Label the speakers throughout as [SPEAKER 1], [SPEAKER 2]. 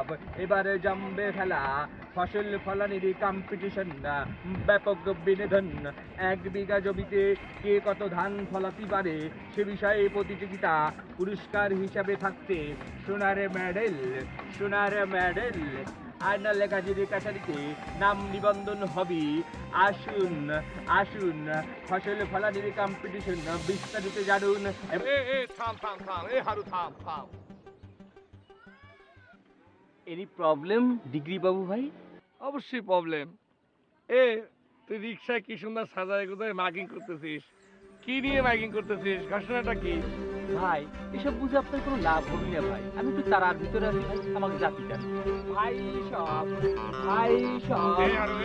[SPEAKER 1] সব এবারে জমবে খেলা, ফসল ফলানির কম্পিটিশন, ব্যাপক বিনোদন। 1 বিঘা জমিতে কে কত ধান ফলাতে পারে সে বিষয়ে প্রতিযোগিতা, পুরস্কার হিসাবে থাকছে সোনার মেডেল, সোনার মেডেল। আয়নাল গাজীর কাছারিতে নাম নিবন্ধন হবে। আসুন আসুন, ফসল ফলানির কম্পিটিশন বিস্তারিত জানুন।
[SPEAKER 2] থাম থাম থাম, হারু থাম থাম।
[SPEAKER 3] এনি প্রবলেম ডিগ্রি বাবু ভাই?
[SPEAKER 2] অবশ্যই প্রবলেম। তুই রিক্সায় কি সুন্দর সাজায় কোথায় মাইকিং করতেছিস? কি নিয়ে মাইকিং করতেছিস? ঘটনাটা কি?
[SPEAKER 3] ভাই এসব বুঝে আপনার কোনো লাভ হবে না ভাই, আমি তো তারার ভিতরে আছি ভাই, আমাকে জাতি দেন
[SPEAKER 1] ভাই সব, ভাই সব।
[SPEAKER 2] হারু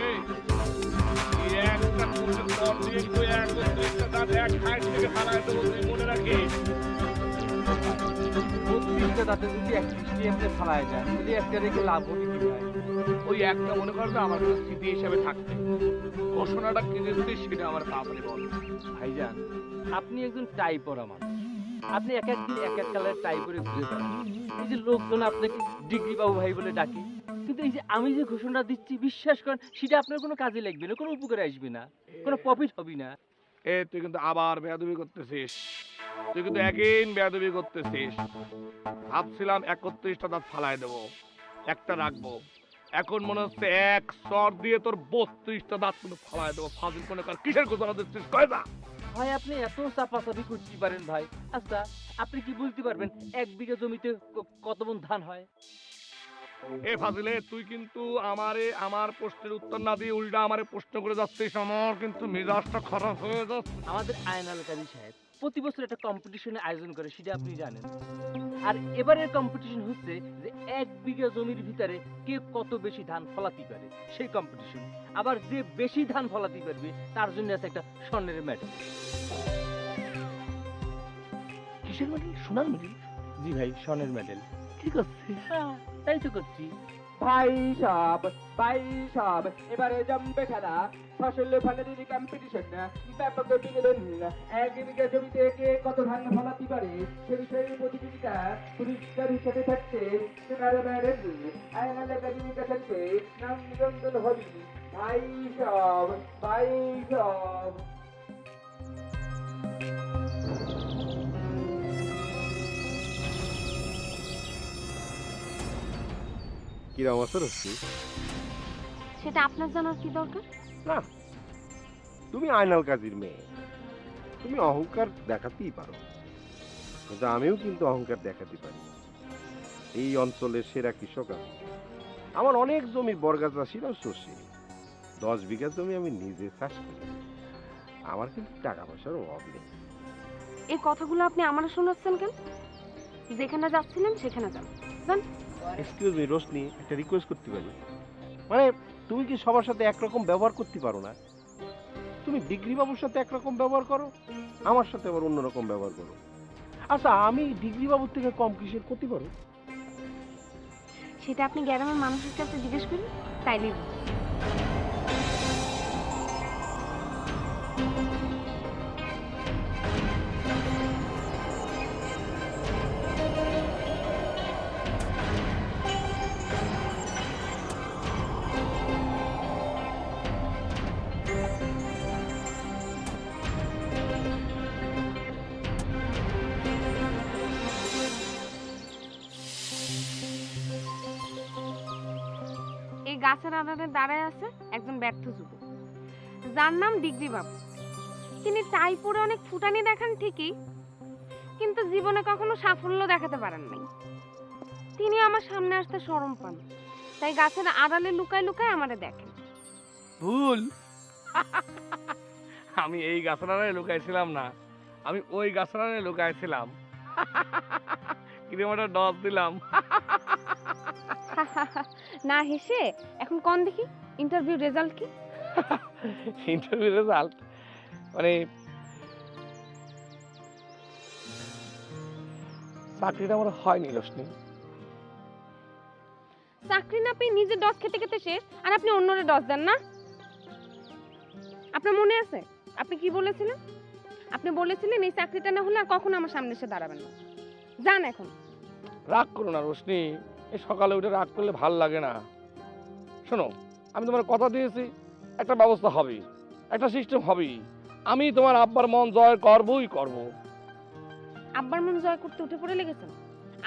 [SPEAKER 2] একটা পুরুষের দম দিয়ে তুই 31টা দাঁত এক হাইট থেকে ফালায় দেবো, তুই মনে রাখিস।
[SPEAKER 3] 32টা দাঁতে যদি 31টি এমনি ফালায় যায় তাহলে একটা রেখে লাভ হবে কি ভাই?
[SPEAKER 2] ওই একটা মনে করবে আমার কাছে স্মৃতি হিসাবে থাকবে। ঘোষণাটা কি যে সেটা আমার তাড়াতাড়ি বল।
[SPEAKER 3] ভাইজান আপনি একজন টাই পরা মানুষ, আপনি এক একদিন এক এক কালার টাই পরে ঘুরে বেড়ান, এই যে লোকজন আপনাকে ডিগ্রি বাবু ভাই বলে ডাকে, কিন্তু এই যে আমি যে ঘোষণা দিচ্ছি বিশ্বাস করেন সেটা আপনার কোনো কাজে লাগবে না, কোনো উপকারে আসবে না, কোনো প্রফিট হবে না।
[SPEAKER 2] তুই কিন্তু আবার বেয়াদবি করতেছিস, তুই কিন্তু একদিন বেয়াদবি করতেছিস। ভাবছিলাম 31টা দাঁত ফালায় দেবো, একটা রাখবো। এখন মনে হচ্ছে এক সর দিয়ে তোর 32টা দাঁত কিন্তু ফালায় দেবো। ফাজিল কোনে কার কিসের ঘোষণা দিচ্ছিস? কয় না
[SPEAKER 3] ভাই আপনি এত চাপাচাপি করতে পারেন ভাই? আচ্ছা আপনি কি বলতে পারবেন 1 বিঘা জমিতে কত মণ ধান হয়?
[SPEAKER 2] ফাজিলে তুই কিন্তু আমার প্রশ্নের উত্তর না দিয়ে উল্টা আমারে প্রশ্ন করে যাচ্ছিস। আমার কিন্তু মেজাজটা খারাপ হয়ে যাচ্ছে।
[SPEAKER 3] আমাদের আয়নাল কাজী সাহেব প্রতি বছর একটা কম্পিটিশনের আয়োজন করে, সেটা আপনি জানেন। আর এবারের কম্পিটিশন হচ্ছে যে 1 বিঘা জমির ভিতরে কে কত বেশি ধান ফলাতে পারে সেই কম্পিটিশন। আবার যে বেশি ধান ফলাতে পারবে তার জন্য আছে একটা স্বর্ণের মেডেল।
[SPEAKER 2] কিসের মেডেল? সোনার মেডেল?
[SPEAKER 3] জি ভাই, স্বর্ণের মেডেল।
[SPEAKER 2] ঠিক আছে,
[SPEAKER 3] হ্যাঁ তাই তো করছি।
[SPEAKER 1] ভাই সব, ভাই সব এবারে জমবে খেলা, ফসল ফলানির কম্পিটিশন, ব্যাপক বিনোদন। 1 বিঘা জমিতে কে কত ধান ফলাতে পারে সে বিষয়ে প্রতিযোগিতা, পুরস্কার হিসেবে থাকছে সোনার মেডেল। আয়নাল গাজীর কাছারিতে নাম নিবন্ধন হবে। ভাই সব, ভাই সব।
[SPEAKER 4] কিরম আছো রশ্মি?
[SPEAKER 5] সেটা আপনার জানার কি দরকার?
[SPEAKER 4] না, তুমি আয়নাল কাজীর মেয়ে, তুমি অহংকার দেখাতেই পারো, কিন্তু আমিও কিন্তু অহংকার দেখাতে পারি। এই অঞ্চলের সেরা কৃষক আমি, আমার অনেক জমির বর্গা চাষিরাও চষে। 10 বিঘা জমি আমি নিজে চাষ করি, আমার কিন্তু টাকা পয়সার অভাব নেই।
[SPEAKER 5] এই কথাগুলো আপনি আমার শোনাচ্ছেন কেন? যেখানে যাচ্ছিলেন সেখানে যান। যান।
[SPEAKER 4] এক্সকিউজ মি রোশনি, একটা রিকোয়েস্ট করতে পারি? মানে তুমি কি সবার সাথে একরকম ব্যবহার করতে পারো না? তুমি ডিগ্রি বাবুর সাথে একরকম ব্যবহার করো, আমার সাথে আবার অন্যরকম ব্যবহার করো। আচ্ছা আমি ডিগ্রি বাবুর থেকে কম কিসের করতে পারো?
[SPEAKER 5] সেটা আপনি গ্রামের মানুষের কাছে জিজ্ঞেস করুন, তাইলেই বুঝবেন। এই গাছের আড়ালে দাঁড়ায় আছে একজন ব্যর্থ যুবক, যার নাম ডিগ্রি বাবু। তিনি টাই পরে অনেক ফুটানি দেখান ঠিকই, কিন্তু জীবনে কখনো সাফল্য দেখাতে পারেন নাই। তিনি আমার সামনে আসতে শরম পান, তাই গাছের আড়ালে লুকায় লুকায় আমারে দেখেন।
[SPEAKER 2] ভুল। আমি এই গাছড়ায় লুকাইছিলাম না, আমি ওই গাছড়ায় লুকাইছিলাম। কিরকম একটা ডস দিলাম।
[SPEAKER 5] না হেসে এখন কোন দেখি ইন্টারভিউ রেজাল্ট কি?
[SPEAKER 2] ইন্টারভিউ রেজাল্ট মানে চাকরিটা আমার হয়নি রোশনি।
[SPEAKER 5] চাকরি না পেয়ে নিজে ডস খেতে খেতে শেষ, আর আপনি অন্যরে ডস দেন না? আপনার মনে আছে আপনি কি বলেছিলেন? আপনি বলেছিলেন এই চাকরিটা না হলে আর কখনো আমার সামনে এসে দাঁড়াবেন না। যান এখন।
[SPEAKER 2] রাগ করো না রোশনি, এই সকালে উঠে রাগ করলে ভাল লাগে না। শোনো, আমি তোমার কথা দিয়েছি, একটা ব্যবস্থা হবে, একটা সিস্টেম হবে। আমি তোমার আব্বার মন জয় করবই করব।
[SPEAKER 5] আব্বার মন জয় করতে উঠে পড়ে লেগেছেন?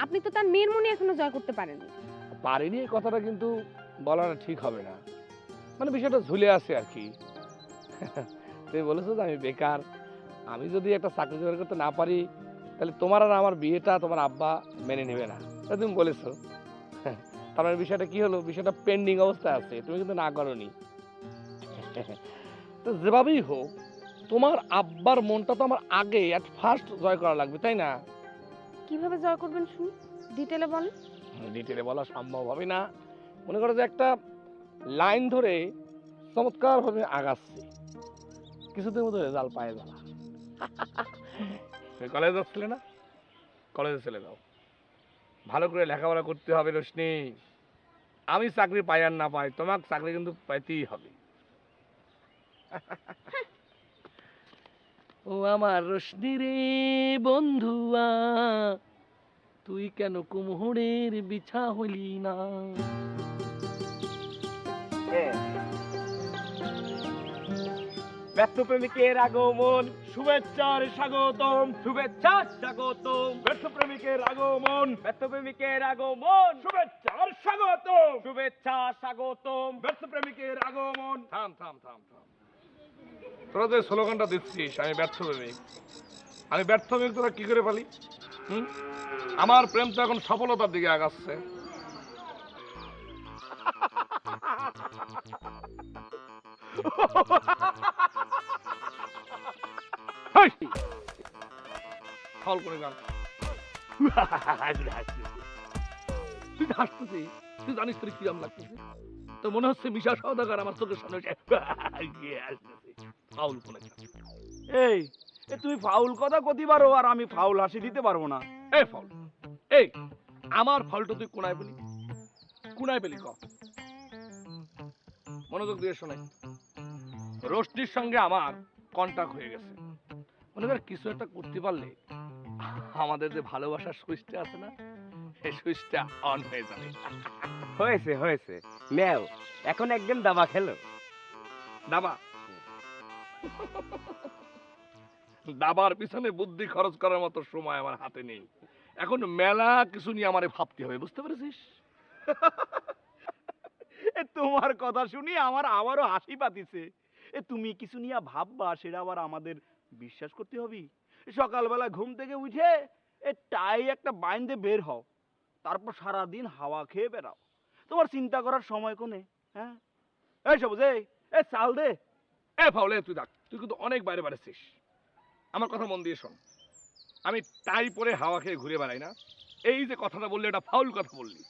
[SPEAKER 5] আপনি তো তার মেয়ের মনে এখনো জয় করতে পারেননি।
[SPEAKER 2] পারিনি এই কথাটা কিন্তু বলাটা ঠিক হবে না, মানে বিষয়টা ঝুলে আছে আর কি। তুমি বলেছো যে আমি বেকার, আমি যদি একটা চাকরি জোগাড় করতে না পারি তাহলে তোমার আর আমার বিয়েটা তোমার আব্বা মেনে নেবে না, তা তুমি বলেছো। তার মানে বিষয়টা কি হলো, বিষয়টা পেন্ডিং অবস্থায় আছে, তুমি কিন্তু না করনি। তো যেভাবেই হোক তোমার আব্বার মনটা তো আমার আগে অ্যাট ফার্স্ট জয় করা লাগবে, তাই না?
[SPEAKER 5] কিভাবে জয় করবেন শুনি, ডিটেলে বলেন।
[SPEAKER 2] ডিটেলে বলা সম্ভব হবে না, মনে করো যে একটা লাইন ধরে চমৎকার ভাবে আগাচ্ছে, কিছুদিন মতো রেজাল্ট পায় যারা। তুমি কলেজে যাচ্ছিলে না? কলেজে চলে যাও, ভালো করে লেখাপড়া করতে হবে রোশনি। আমি চাকরি পাই আর না পাই, তোমার চাকরি কিন্তু পাইতেই হবে। ও আমার রোশনি রে বন্ধুয়া, তুই কেন কুমোরের বিছা হলি না?
[SPEAKER 1] ব্যর্থ প্রেমিকের আগমন, শুভেচ্ছার স্বাগতম, শুভেচ্ছার স্বাগতম। ব্যর্থ প্রেমিকের আগমন, ব্যর্থ প্রেমিকের আগমন, শুভেচ্ছার স্বাগতম, শুভেচ্ছা স্বাগতম। ব্যর্থ প্রেমিকের আগমন।
[SPEAKER 2] থাম থাম থাম থাম, তোরা যে স্লোগানটা দিচ্ছিস আমি ব্যর্থ প্রেমিক, আমি ব্যর্থ প্রেমিক, তোরা কি করে পালি? আমার প্রেম তো এখন সফলতার দিকে আগাচ্ছে। হেই! ফাউল করে গান। তুই হাসতেছিস, তুই জানিস তোর কিরম লাগতেছে? তো মনে হচ্ছে মিশা সওদাগর আমার চোখের সামনে ফাউল করে।
[SPEAKER 1] এই তুমি ফাউল কথা কতি পারো আর আমি ফাউল হাসি দিতে পারবো না।
[SPEAKER 2] এই ফাউল, এই আমার ফাউলটা তুই কোনায় পেলি? কোনায় পেলি ক? মনোযোগ দিয়ে শোনে, রোশনির সঙ্গে আমার কন্টাক্ট হয়ে গেছে। মনে কর কিছু একটা করতে পারলে আমাদের যে ভালোবাসার সুইচটা আছে না, সেই সুইচটা অন হয়ে যাবে।
[SPEAKER 1] হয়েছে হয়েছে, নেও এখন একদম দাবা খেলো।
[SPEAKER 2] দাবা? দাবার পিছনে বুদ্ধি খরচ করার মতো সময় আমার হাতে নেই, এখন মেলা কিছু নিয়ে আমারে ভাবতে হবে, বুঝতে পেরেছিস?
[SPEAKER 1] তোমার কথা শুনি আমার আবারও হাসি পাতিছে। তুমি কিছু নিয়ে ভাববা, সেটা আবার আমাদের বিশ্বাস করতে হবে। সকালবেলা ঘুম থেকে উঠে টাই একটা বাইন্দে বের হও, তারপর সারাদিন হাওয়া খেয়ে বেড়াও। তোমার চিন্তা করার সময় কোনে? হ্যাঁ, এই সবুজ, এই চাল দে।
[SPEAKER 2] এ ফাউলে তুই দেখ, তুই কিন্তু অনেক বাইরে বেড়েছিস। আমার কথা মন দিয়ে শোন, আমি টাই পরে হাওয়া খেয়ে ঘুরে বেড়াই না। এই যে কথাটা বললি এটা ফাউল কথা বললি।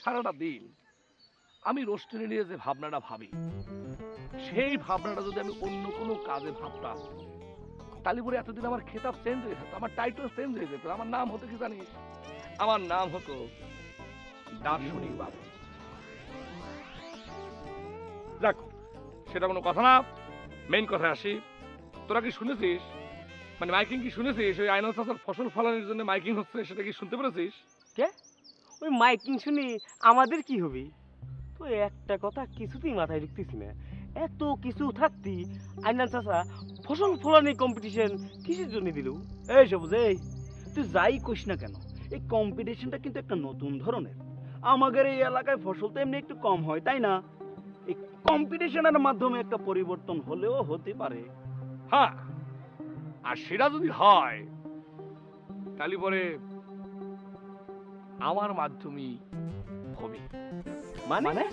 [SPEAKER 2] সারাটা দিন আমি রোশনি নিয়ে যে ভাবনাটা ভাবি, সেই ভাবনাটা যদি আমি অন্য কোনো কাজে ভাবতাম তাহলে পরে এতদিন আমার খেতাব চেঞ্জ হয়ে যেত, আমার টাইটেল চেঞ্জ হয়ে যেত। আমার নাম হতো কি জানিস? আমার নাম হতো দার্শনিক বাবু। দেখ, সেটা কোনো কথা না, মেইন কথা আসি। তোরা কি শুনেছিস, মানে মাইকিং কি শুনেছিস? ওই আইনাল চাচার ফসল ফলানোর জন্য মাইকিং হচ্ছে, সেটা কি শুনতে পেরেছিস?
[SPEAKER 6] কে? ওই মাইকিং শুনি আমাদের কি হবে? তো একটা কথা কিছুতেই মাথায় ঢুকতেছি না, এত কিছু থাকতি আইনাল চাচা ফসল ফলানি কম্পিটিশন কিসের জন্য দিল?
[SPEAKER 1] এই সবুজ, তুই যাই কইস না কেন, এই কম্পিটিশনটা কিন্তু একটা নতুন ধরনের। আমাদের এই এলাকায় ফসল তো এমনি একটু কম হয়, তাই না? এই কম্পিটিশনের মাধ্যমে একটা পরিবর্তন হলেও হতে পারে।
[SPEAKER 2] হ্যাঁ, আর সেটা যদি হয় তাহলে পরে আমার মাধ্যমেই হবে।
[SPEAKER 6] মানে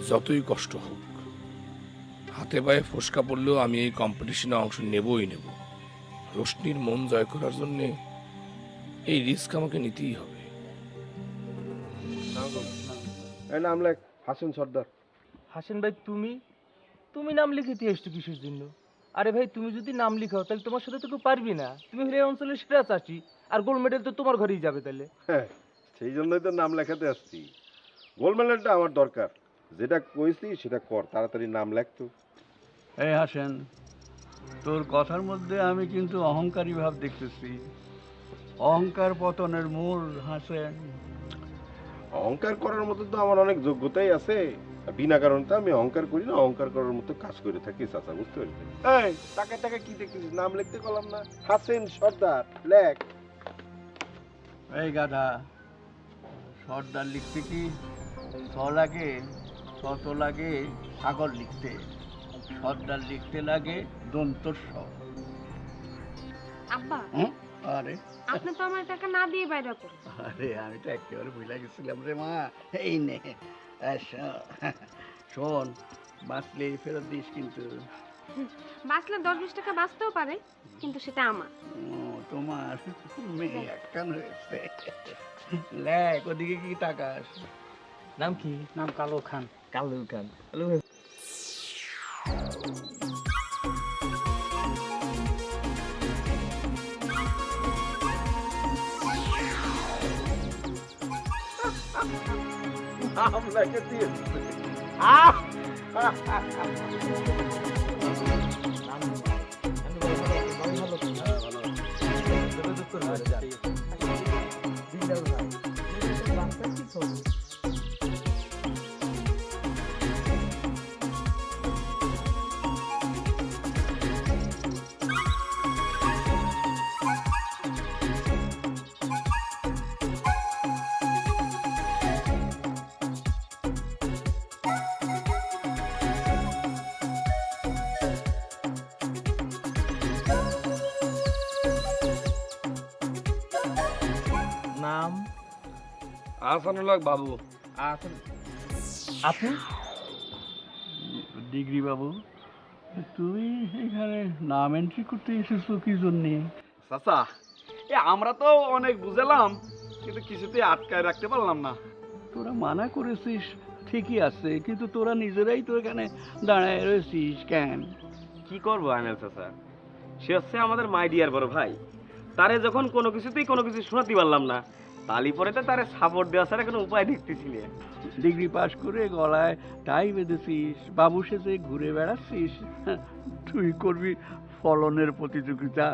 [SPEAKER 2] যতই কষ্ট হোক, হাতে পায়ে ফোসকা পড়লেও আমি এই কম্পিটিশনে অংশ নেবই নেব। রোশনির মন জয় করার জন্য এই রিস্ক আমাকে নিতেই হবে।
[SPEAKER 4] এই নাম লেখ হাসিন সর্দার।
[SPEAKER 3] হাসেন ভাই, তুমি তুমি নাম লিখে দিয়ে এসছো কিসের জন্য? আরে ভাই, তুমি যদি নাম লিখাও তাহলে তোমার সাথে তো কেউ পারবি না। তুমি হলে এই অঞ্চলের সেরা চাষি, আর গোল্ড মেডেল তো তোমার ঘরেই যাবে তাহলে।
[SPEAKER 4] হ্যাঁ, সেই জন্যই তো নাম লেখাতে আসছি। গোল্ড মেডেলটা আমার দরকার। যেটা কইছি সেটা কর, তাড়াতাড়ি নাম লেখ তো।
[SPEAKER 7] এই হাসেন, তোর কথার মধ্যে আমি কিন্তু অহংকারী ভাব দেখতেছি। অহংকার পতনের মূল হাসেন।
[SPEAKER 4] অহংকার করার মতো তো আমার অনেক যোগ্যতাই আছে। বিনা কারণে তো আমি অহংকার করি না, অহংকার করার মতো কাজ করে থাকি চাচা, বুঝতে পারছি। এই টাকা টাকা কি দেখতেছিস? নাম লিখতে কলাম না, হাসিন সর্দার লেখ।
[SPEAKER 7] এই গাধা, সর্দার লিখতে কি ছ লাগে? ছত লাগে সাগর লিখতে, সর্দার লিখতে লাগে দন্তস্ব।
[SPEAKER 5] আব্বা,
[SPEAKER 7] আরে
[SPEAKER 5] আপনি তো আমার টাকা না দিয়ে বাইরে করুন।
[SPEAKER 7] আরে আমি তো একেবারে ভুলে গেছিলাম রে মা। এই নে, শোন, বাঁচলে ফেরত দিস কিন্তু।
[SPEAKER 5] বাঁচলে 10-20 টাকা বাঁচতেও পারে, কিন্তু সেটা আমার।
[SPEAKER 7] তোমার মেয়ে একখান হয়েছে। লেখ, ওদিকে কি তাকাস?
[SPEAKER 3] নাম কি?
[SPEAKER 6] নাম কালো খান।
[SPEAKER 3] কালু খান।
[SPEAKER 4] নাম লেখে দিয়েছে।
[SPEAKER 3] নাম?
[SPEAKER 2] আহসানুল হক বাবু।
[SPEAKER 3] আপনি?
[SPEAKER 7] ডিগ্রি বাবু, তুই এখানে নাম এন্ট্রি করতে এসেছো কি জন্যে?
[SPEAKER 6] চাচা, আমরা তো অনেক বুঝালাম, কিন্তু কিছুতেই আটকায় রাখতে পারলাম না।
[SPEAKER 7] তোরা মানা করেছিস ঠিকই আছে, কিন্তু তোরা নিজেরাই তো এখানে দাঁড়ায় রয়েছিস কেন?
[SPEAKER 6] কি করবো আইনাল চাচা, সে হচ্ছে আমাদের মাই ডিয়ার বড় ভাই। তারে যখন কোনো কিছুতেই কোনো কিছু শোনাতে পারলাম না, তালি পরে তো তারে সাপোর্ট দেওয়া ছাড়া কোনো উপায় দেখতেছি না।
[SPEAKER 7] ডিগ্রি পাস করে গলায় টাই বেঁধেছিস, বাবু সেজে ঘুরে বেড়াচ্ছিস। তুই করবি ফলনের প্রতিযোগিতা।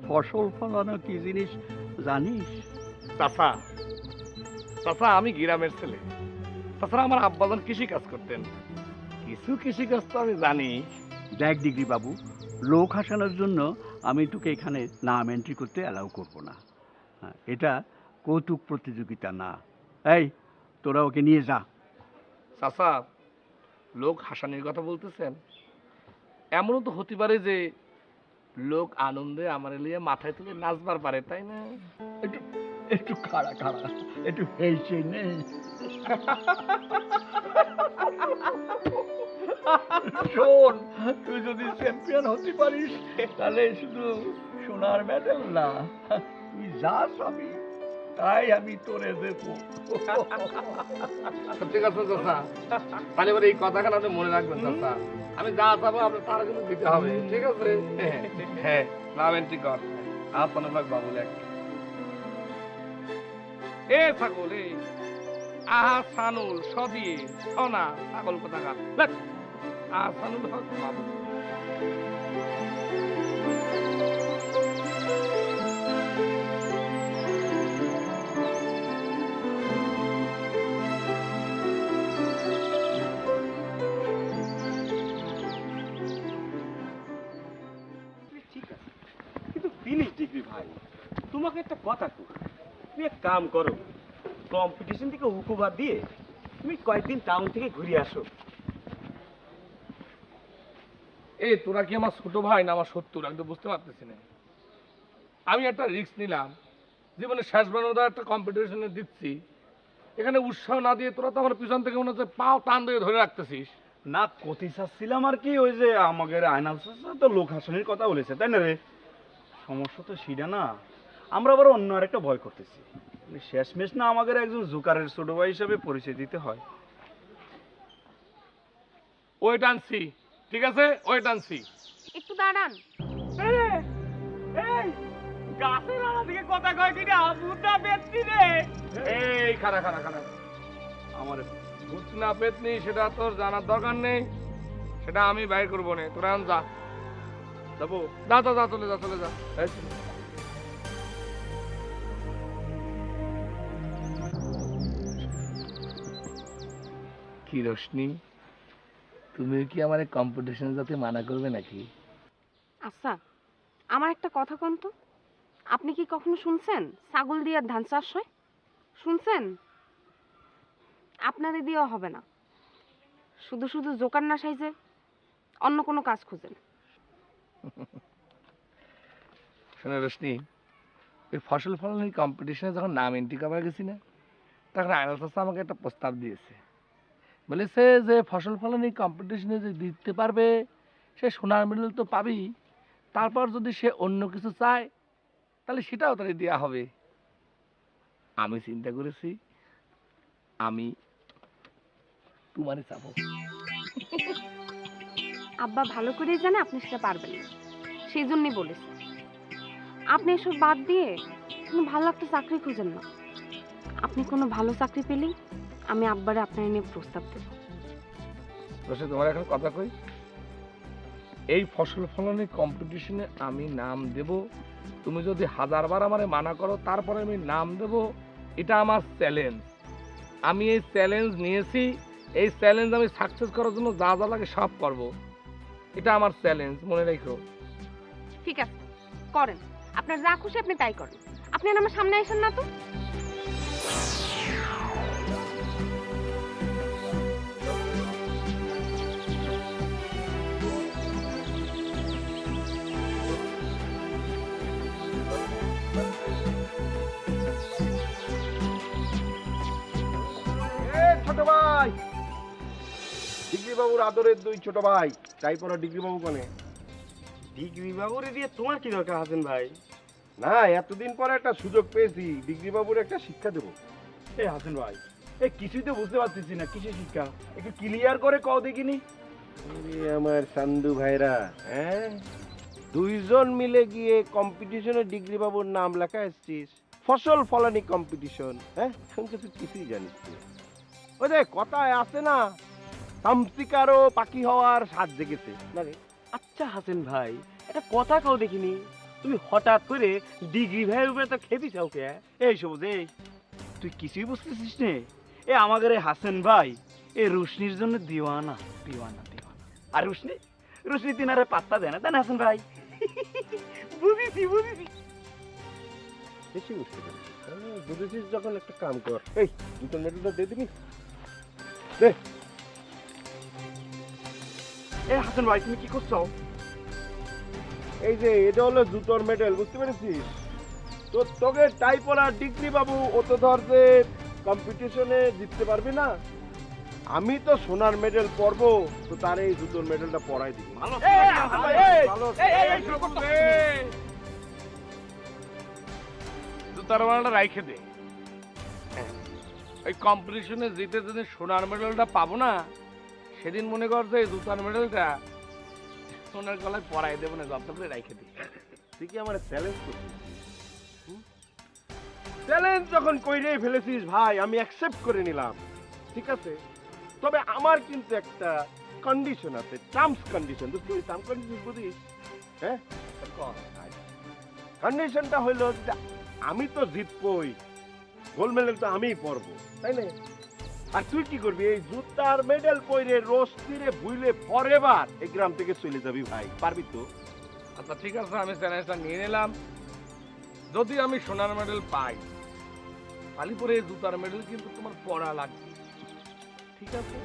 [SPEAKER 7] ফসল ফলানো কি জিনিস জানিস?
[SPEAKER 2] চাচা, চাচা আমি গ্রামের ছেলে। তাছাড়া আমার আব্বাজান কৃষি কাজ করতেন, কিছু কৃষি কাজ তো আমি জানি।
[SPEAKER 7] দেখ ডিগ্রি বাবু, লোক হাসানোর জন্য আমি তোকে এখানে নাম এন্ট্রি করতে অ্যালাউ করবো না। এটা কৌতুক প্রতিযোগিতা না। এই, তোরা ওকে নিয়ে যা।
[SPEAKER 2] চাচা, লোক হাসানির কথা বলতেছেন? এমনও তো হতে পারে যে লোক আনন্দে আমার লিয়ে মাথায় তুলে নাচবার পারে, তাই না?
[SPEAKER 7] একটু একটু খাড়া খাড়া, একটু হেসে নে। শোন, তুই যদি চ্যাম্পিয়ন হতে পারিস তাহলে শুধু সোনার মেডেল না, তুই যা চাবি তাই আমি তোরে দেবো।
[SPEAKER 2] সত্যি কথা চাচা, তাহলে এবার এই কথাখানা আপনি মনে রাখবেন চাচা। আমি যা চাবো আপনার তারা কিন্তু দিতে হবে, ঠিক আছে? হ্যাঁ, নাম এন্ট্রি কর। আহসানুল হক বাবু লেখ। এ ছাগল, এ আহসানুল সদিয়ে সোনা ছাগল কোথাকার লেখ। আহসানুল হক বাবু।
[SPEAKER 6] ঠিক আছে, কিন্তু ফিনিশ ডিগ্রি ভাই, তোমাকে একটা কথা কই, তুমি এক কাম করো, কম্পিটিশন থেকে উকুবার দিয়ে তুমি কয়েকদিন টাউন থেকে ঘুরে আসো।
[SPEAKER 2] এই তোরা কি আমার ছোট ভাই না আমার শত্রু? আমি তো বুঝতে পারতেছি না। আমি একটা রিস্ক নিলাম, জীবনে শেষ বানোদা একটা কম্পিটিশনে দিচ্ছি, এখানে উৎসাহ না দিয়ে তোরা তো আমার পিছন থেকে মনে হচ্ছে পাও টান দিয়ে ধরে রাখতেছিস।
[SPEAKER 7] না কতি চাচ্ছিলাম আর কি, ওই যে আমাদের আয়নাল চাচা তো লোক হাসানির কথা বলেছে, তাই না রে? সমস্যা তো সেটা না, আমরা আবার অন্য আরেকটা ভয় করতেছি, শেষমেশ না আমাদের একজন জোকারের ছোট ভাই হিসেবে পরিচয় দিতে হয়।
[SPEAKER 2] ওই টানছি, ঠিক আছে, ওই টানছি।
[SPEAKER 5] একটু দাঁড়ান।
[SPEAKER 6] গাছের আড়া দিকে কথা কয় কিনা বুদ্ধা বেচছি রে।
[SPEAKER 2] এই খারা খারা খারা,
[SPEAKER 7] আমার
[SPEAKER 2] ভূত না পেতনি সেটা তোর জানার দরকার নেই, সেটা আমি বাইর করবো না। তোরা এখন যা,
[SPEAKER 7] যাবো।
[SPEAKER 2] যা যা যা, চলে যা চলে যা। এই চলে। কি রোশনি, তুমি কি আমার কম্পিটিশন যাতে মানা করবে নাকি?
[SPEAKER 5] আচ্ছা, আমার একটা কথা কোন তো, আপনি কি কখনো শুনছেন ছাগল দিয়ে ধান চাষ হয়? শুনছেন? আপনারে দিয়েও হবে না। শুধু শুধু জোকার না সাইজে অন্য কোনো কাজ খুঁজেন।
[SPEAKER 2] শোনো রোশনি, ওই ফসল ফলনের কম্পিটিশনে যখন নাম এন্ট্রি করা গেছি না, তখন আয়নাল চাচা আমাকে একটা প্রস্তাব দিয়েছে। বলেছে যে ফসল ফলনের কম্পিটিশনে যে দিতে পারবে সে সোনার মেডেল তো পাবেই, তারপর যদি সে অন্য কিছু চায় তাহলে সেটাও তাকে দেওয়া হবে। আমি চিন্তা করেছি আমি তোমারই চাবো।
[SPEAKER 5] আব্বা ভালো করেই জানে আপনি সেটা পারবেন না, সেই জন্যই বলেছি। আপনি এসব বাদ দিয়ে কোনো ভালো একটা চাকরি খুঁজেন না। আপনি কোনো ভালো চাকরি পেলেই আমি আব্বারে আপনার নিয়ে প্রস্তাব দেব।
[SPEAKER 2] রোশনি, তোমার এখন কথা কই, এই ফসল ফলনের কম্পিটিশনে আমি নাম দেব, তুমি যদি 1000বার আমারে মানা করো তারপরে আমি নাম দেব। এটা আমার চ্যালেঞ্জ, আমি এই চ্যালেঞ্জ নিয়েছি। এই চ্যালেঞ্জ আমি সাকসেস করার জন্য যা যা লাগে সব করব। এটা আমার চ্যালেঞ্জ, মনে রেখো।
[SPEAKER 5] ঠিক আছে, করেন। আপনার যা খুশি আপনি তাই করেন। আপনি আর আমার সামনে আসেন না তো।
[SPEAKER 4] ছোট ভাই, ডিগ্রি বাবুর আদরের দুই ছোট ভাই, তাই পড়া ডিগ্রি বাবু কোনে?
[SPEAKER 6] ডিগ্রি বাবুরে দিয়ে তোমার কি দরকার হাসেন ভাই?
[SPEAKER 4] না, এতদিন পরে একটা সুযোগ পেয়েছি, ডিগ্রি বাবুর একটা শিক্ষা দেবো।
[SPEAKER 7] এই হাসেন ভাই, এই কিছুই তো বুঝতে পারতেছি না, কিসের শিক্ষা একটু ক্লিয়ার করে কও দেখিনি।
[SPEAKER 4] আমার সান্দু ভাইরা, হ্যাঁ, দুইজন মিলে গিয়ে কম্পিটিশনে ডিগ্রি বাবুর নাম লেখা এসছিস, ফসল ফলানি কম্পিটিশন। হ্যাঁ, শুনতে তুই কিছুই জানিস না। ওই যে কথায় আছে না, তামসিকারও পাখি হওয়ার স্বাদ জেগেছে না রে?
[SPEAKER 6] আচ্ছা হাসেন ভাই, একটা কথা কও দেখিনি, তুমি হঠাৎ করে ডিগ্রি ভাইয়ের উপরে তো খেপি চাও কে?
[SPEAKER 7] এই সবুজ, এই তুই কিছুই বুঝতেছিস নে? এ আমাদের এই হাসেন ভাই এই রুশনির জন্য দিওয়ানা দিওয়ানা দিওয়ানা। আর রুশনি রুশনি তিনারে পাত্তা দেয় না, তাই না হাসেন ভাই? বুঝেছি বুঝেছি।
[SPEAKER 4] বেশি বুঝতে পারছিস, বুঝেছিস যখন একটা কাম কর, এই দুটো মেডেলটা দিয়ে দিবি। দে।
[SPEAKER 7] এ হাসেন ভাই, তুমি কি করছো?
[SPEAKER 4] এই যে এটা হলো জুতোর মেডেল, বুঝতে পেরেছিস? তো তোকে টাই পড়া ডিগ্রি বাবু, ও তো ধর যে কম্পিটিশনে জিততে পারবি না, আমি তো সোনার মেডেল পরবো, তো তার এই জুতোর মেডেলটা পরাই দিবি।
[SPEAKER 2] জুতার মালাটা রাইখে দে। এই কম্পিটিশনে জিতে যদি সোনার মেডেলটা পাবো না, সেদিন মনে কর যে এই জুতার মেডেলটা সোনার গলায় পরাই দেবো না, যত্ন করে রাইখে দে।
[SPEAKER 4] তুই কি আমার চ্যালেঞ্জ করছিস? চ্যালেঞ্জ যখন কইরেই ফেলেছিস ভাই, আমি অ্যাকসেপ্ট করে নিলাম, ঠিক আছে। তবে আমার কিন্তু একটা কন্ডিশন আছে, টার্মস কন্ডিশন। তুই টার্ম কন্ডিশন বুঝিস? হ্যাঁ, কন্ডিশনটা হইলো যে আমি তো জিতবই, গোল্ড মেডেল তো আমিই পরবো, তাই না? আর তুই কি করবি? এই জুতার মেডেল পরে রোস্তিরে ভুইলে ফরএভার এই গ্রাম থেকে চলে যাবি ভাই, পারবি তো?
[SPEAKER 2] আচ্ছা ঠিক আছে, আমি চ্যালেঞ্জটা নিয়ে নিলাম। যদি আমি সোনার মেডেল পাই, আলিপুরে এই জুতার মেডেল কিন্তু তোমার পড়া লাগবে, ঠিক আছে?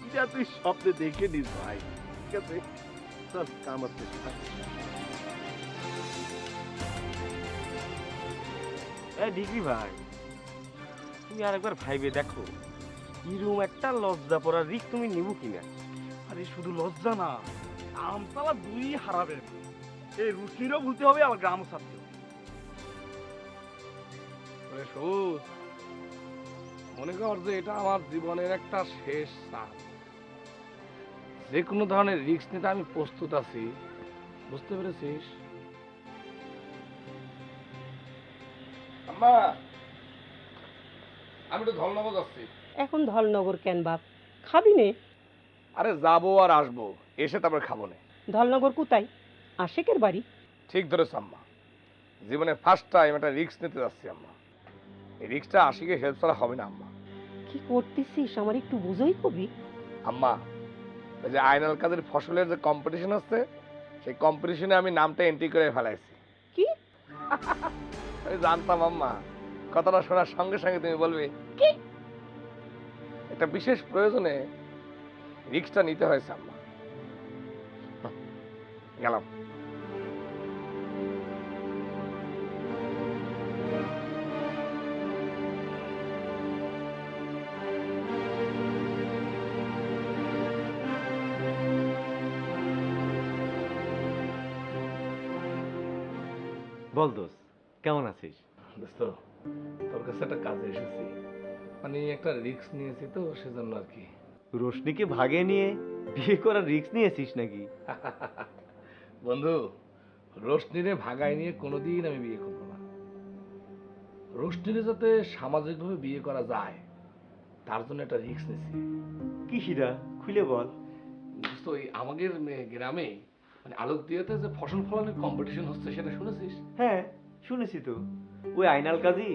[SPEAKER 4] এটা তুই স্বপ্নে দেখে নিস ভাই, ঠিক আছে? চল, কাম আছে।
[SPEAKER 6] ডিগ্রি ভাই, তুমি আরেকবার ভাইবে দেখো এরকম একটা লজ্জা পড়ার রিক তুমি নিব কিনা।
[SPEAKER 2] আরে শুধু লজ্জা না, আমতলা দুই হারাবেন। এই রুচিরও ভুলতে হবে, আবার গ্রাম ছাড়তে হবে। মনে কর যে এটা আমার জীবনের একটা শেষ চাপ। যে কোনো ধরনের রিস্ক নিতে আমি প্রস্তুত আছি, বুঝতে পেরেছিস? আম্মা, আমি তো ধলনগর যাচ্ছি।
[SPEAKER 8] এখন ধলনগর কেন বাপ, খাবি নে?
[SPEAKER 2] আরে যাবো আর আসবো, এসে তারপর খাবো না।
[SPEAKER 8] ধলনগর কোথায়? আশেকের বাড়ি?
[SPEAKER 2] ঠিক ধরেছ আম্মা, জীবনে ফার্স্ট টাইম একটা রিস্ক নিতে যাচ্ছি আম্মা। এই রিস্কটা আশিকে হেল্প ছাড়া হবে না আম্মা।
[SPEAKER 8] কি করতেছিস আমার একটু বুঝোই কবি?
[SPEAKER 2] আম্মা, ওই যে আইনাল কাজের ফসলের যে কম্পিটিশন হচ্ছে, সেই কম্পিটিশনে আমি নামটা এন্ট্রি করে ফেলাইছি।
[SPEAKER 8] কি?
[SPEAKER 2] আমি জানতাম আম্মা, কথাটা শোনার সঙ্গে সঙ্গে তুমি বলবে কি। একটা বিশেষ প্রয়োজনে রিস্কটা নিতে হয়েছে আম্মা। গেলাম।
[SPEAKER 6] বল দোস্ত, কেমন আছিস?
[SPEAKER 2] দোস্ত, তোর কাছে একটা কাজে এসেছি, মানে একটা রিস্ক নিয়েছি তো সেজন্য আর কি।
[SPEAKER 6] রোশনিকে ভাগে নিয়ে বিয়ে করার রিস্ক নিয়েছিস নাকি?
[SPEAKER 2] বন্ধু, রোশনিরে ভাগায় নিয়ে কোনোদিন আমি বিয়ে করবো না। রোশনিরে যাতে সামাজিকভাবে বিয়ে করা যায়, তার জন্য একটা রিস্ক নিয়েছি।
[SPEAKER 6] কি সেটা খুলে বল।
[SPEAKER 2] দোস্ত, ওই আমাদের গ্রামে মানে আলোক দিয়াতে যে ফসল ফলানোর কম্পিটিশন হচ্ছে, সেটা শুনেছিস?
[SPEAKER 6] হ্যাঁ শুনেছি তো। ওই আইনাল কাজী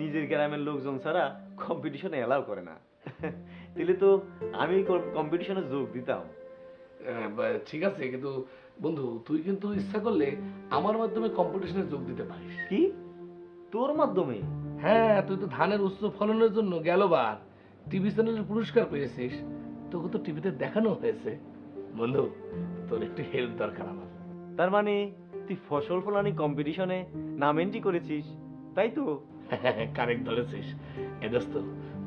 [SPEAKER 6] নিজের গ্রামের লোকজন ছাড়া কম্পিটিশনে এলাও করে না। তাহলে তো আমি কম্পিটিশনে যোগ দিতাম।
[SPEAKER 2] ঠিক আছে, কিন্তু বন্ধু তুই কিন্তু ইচ্ছা করলে আমার মাধ্যমে কম্পিটিশনে যোগ দিতে পারিস।
[SPEAKER 6] কি তোর মাধ্যমে?
[SPEAKER 2] হ্যাঁ, তুই তো ধানের উচ্চ ফলনের জন্য গেলবার টিভি চ্যানেলের পুরস্কার পেয়েছিস, তোকে তো টিভিতে দেখানো হয়েছে। বন্ধু, তোর একটু হেল্প দরকার আমার।
[SPEAKER 6] তার মানে তুই ফসল ফলানি কম্পিটিশনে নাম এন্ট্রি করেছিস, তাই তো?
[SPEAKER 2] কারেক্ট ধরেছিস। এ দোস্ত,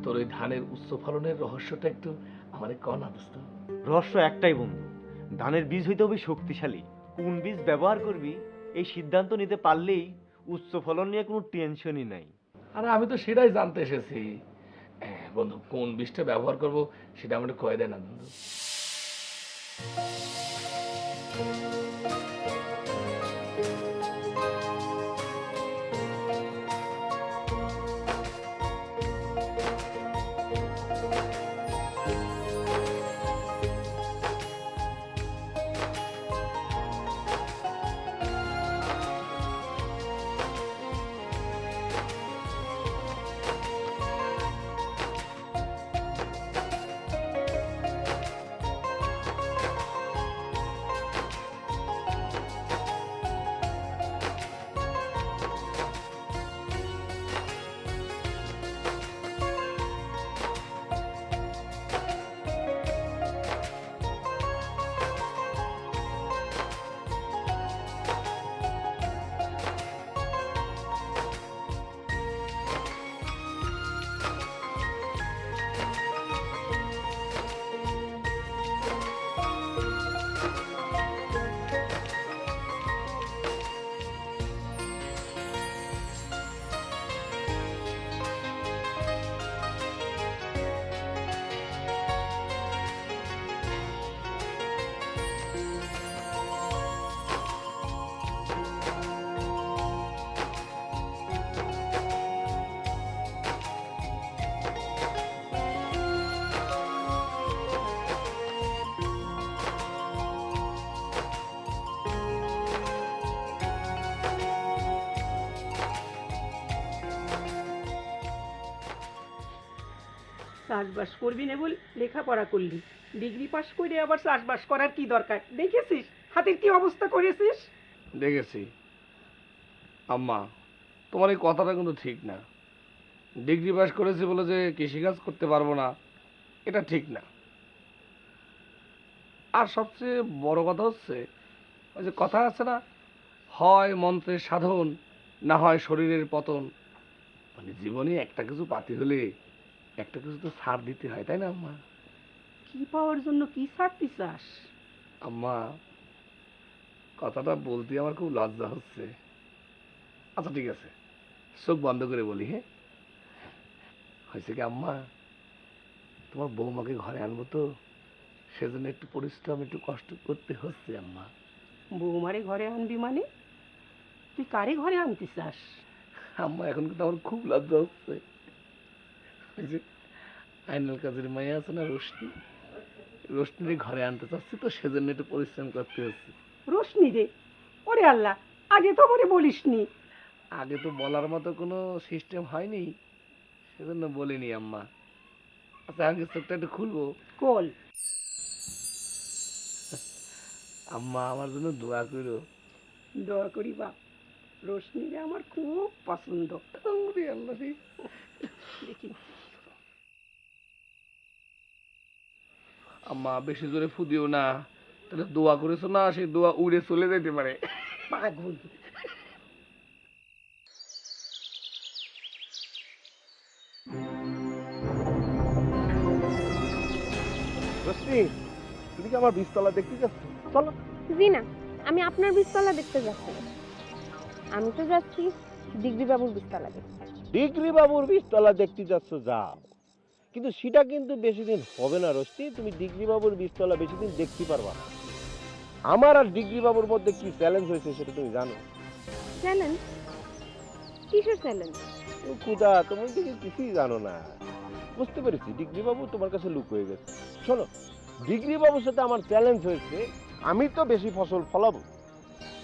[SPEAKER 2] তোর ওই ধানের উচ্চ ফলনের রহস্যটা একটু আমারে ক না দোস্ত।
[SPEAKER 6] রহস্য একটাই বন্ধু, ধানের বীজ হইতে হবে শক্তিশালী। কোন বীজ ব্যবহার করবি এই সিদ্ধান্ত নিতে পারলেই উচ্চ ফলন নিয়ে কোনো টেনশনই নাই।
[SPEAKER 2] আরে আমি তো সেটাই জানতে এসেছি। বন্ধু, কোন বীজটা ব্যবহার করব সেটা আমাকে কয়ে দেয় না বন্ধু।
[SPEAKER 8] চাষবাস করবি না বল লেখাপড়া করলি, ডিগ্রি পাস করে আবার চাষবাস করার কি দরকার? দেখেছিস হাতের কি অবস্থা করেছিস?
[SPEAKER 2] দেখেছি আম্মা, তোমার এই কথাটা কিন্তু ঠিক না। ডিগ্রি পাস করেছি বলে যে কৃষিকাজ করতে পারবো না, এটা ঠিক না। আর সবচেয়ে বড় কথা হচ্ছে, ওই যে কথা আছে না, হয় মন্ত্রের সাধন, না হয় শরীরের পতন। মানে জীবনে একটা কিছু পাতি হলে একটা কিছু তো ছাড় দিতে হয়, তাই না আম্মা?
[SPEAKER 8] কি পাওয়ার জন্য কি ছাড়তে চাস?
[SPEAKER 2] আম্মা, কথাটা বলতে আমার খুব লজ্জা হচ্ছে। আচ্ছা ঠিক আছে, চোখ বন্ধ করে বলি। হ্যাঁ, হয়েছে কি আম্মা, তোমার বৌমাকে ঘরে আনবো তো, সেজন্য একটু পরিশ্রম, একটু কষ্ট করতে হচ্ছে আম্মা।
[SPEAKER 8] বৌমারে ঘরে আনবি মানে? তুই কারে ঘরে আনতে চাস?
[SPEAKER 2] আম্মা, এখন কিন্তু আমার খুব লজ্জা হচ্ছে। ওই যে আইনাল কাজের মাইয়া আছে না, রোশনি, রোশনির ঘরে আনতে চাচ্ছি তো, সেজন্য একটু পরিশ্রম করতে হচ্ছে।
[SPEAKER 8] রোশনি রে? ওরে আল্লাহ, আগে তো মনে বলিসনি।
[SPEAKER 2] আগে তো বলার মতো কোনো সিস্টেম হয়নি, সেজন্য বলিনি আম্মা। আচ্ছা, আগে চোখটা একটু খুলবো?
[SPEAKER 8] কল।
[SPEAKER 2] আম্মা, আমার জন্য দোয়া করো।
[SPEAKER 8] দোয়া করি বাপ, রোশনি রে আমার খুব পছন্দ।
[SPEAKER 2] ওরে আল্লাহ রে।
[SPEAKER 8] দেখি
[SPEAKER 2] আম্মা, বেশি জোরে ফু দিও না, তাহলে দোয়া করেছো না, সেই দোয়া উড়ে চলে যেতে পারে।
[SPEAKER 8] পাগল।
[SPEAKER 4] রশ্মি, তুমি কি আমার বীজতলা দেখতে যাচ্ছ? চলো।
[SPEAKER 5] জি না, আমি আপনার বীজতলা দেখতে যাচ্ছি না। আমি তো যাচ্ছি ডিগ্রি বাবুর বীজতলা দেখতে।
[SPEAKER 4] ডিগ্রি বাবুর বীজতলা দেখতে যাচ্ছ, যাও, কিন্তু সেটা কিন্তু বেশি দিন হবে না রশ্মি। তুমি ডিগ্রি বাবুর বীজতলা বেশি দিন দেখতে পারবা না। আমার আর ডিগ্রি বাবুর মধ্যে কি চ্যালেঞ্জ হয়েছে সেটা তুমি জানো?
[SPEAKER 5] চ্যালেঞ্জ? কিসের চ্যালেঞ্জ?
[SPEAKER 4] খুদা, তুমি কিন্তু কিছুই জানো না। বুঝতে পেরেছি, ডিগ্রি বাবু তোমার কাছে লুক হয়ে গেছে। শোনো, ডিগ্রি বাবুর সাথে আমার চ্যালেঞ্জ হয়েছে, আমি তো বেশি ফসল ফলাবো,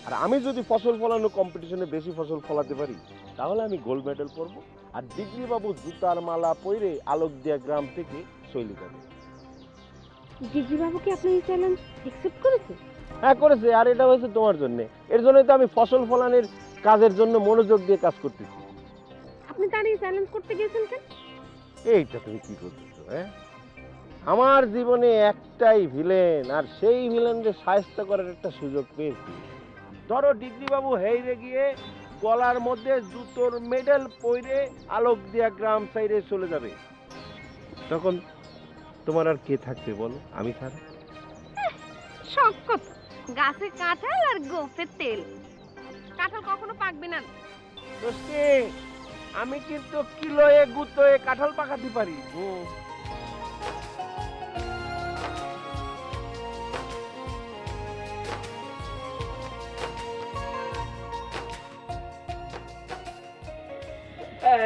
[SPEAKER 4] আর আমি যদি ফসল ফলানো কম্পিটিশনে বেশি ফসল ফলাতে পারি তাহলে আমি গোল্ড মেডেল পরবো, আর ডিগ্রি বাবু জুতার মালা পরে আলোক দিয়া গ্রাম থেকে চলে যাবে।
[SPEAKER 5] ডিগ্রি বাবু কি আপনি এই চ্যালেঞ্জ অ্যাকসেপ্ট করেছে?
[SPEAKER 4] হ্যাঁ, করেছে। আর এটা হয়েছে তোমার জন্য, এর জন্যই তো আমি ফসল ফলানোর কাজের জন্য মনোযোগ দিয়ে কাজ করতেছি।
[SPEAKER 5] আপনি তার এই চ্যালেঞ্জ করতে গেছেন কেন?
[SPEAKER 4] এইটা তুমি কি করতেছো? হ্যাঁ, আমার জীবনে একটাই ভিলেন, আর সেই ভিলেনকে সাহায্য করার একটা সুযোগ পেয়েছি। ধরো ডিগ্রি বাবু হেইরে গিয়ে গলার মধ্যে জুতোর মেডেল পরে আলোক দিয়া গ্রাম সাইডে চলে যাবে, তখন তোমার আর কে থাকবে বলো? আমি ছাড়া।
[SPEAKER 5] শখ কত, গাছে কাঁঠাল আর গোফে তেল। কাঁঠাল কখনো পাকবে না।
[SPEAKER 4] দোস্তে, আমি কিন্তু কিলোয়ে গুতোয়ে কাঁঠাল পাকাতে পারি।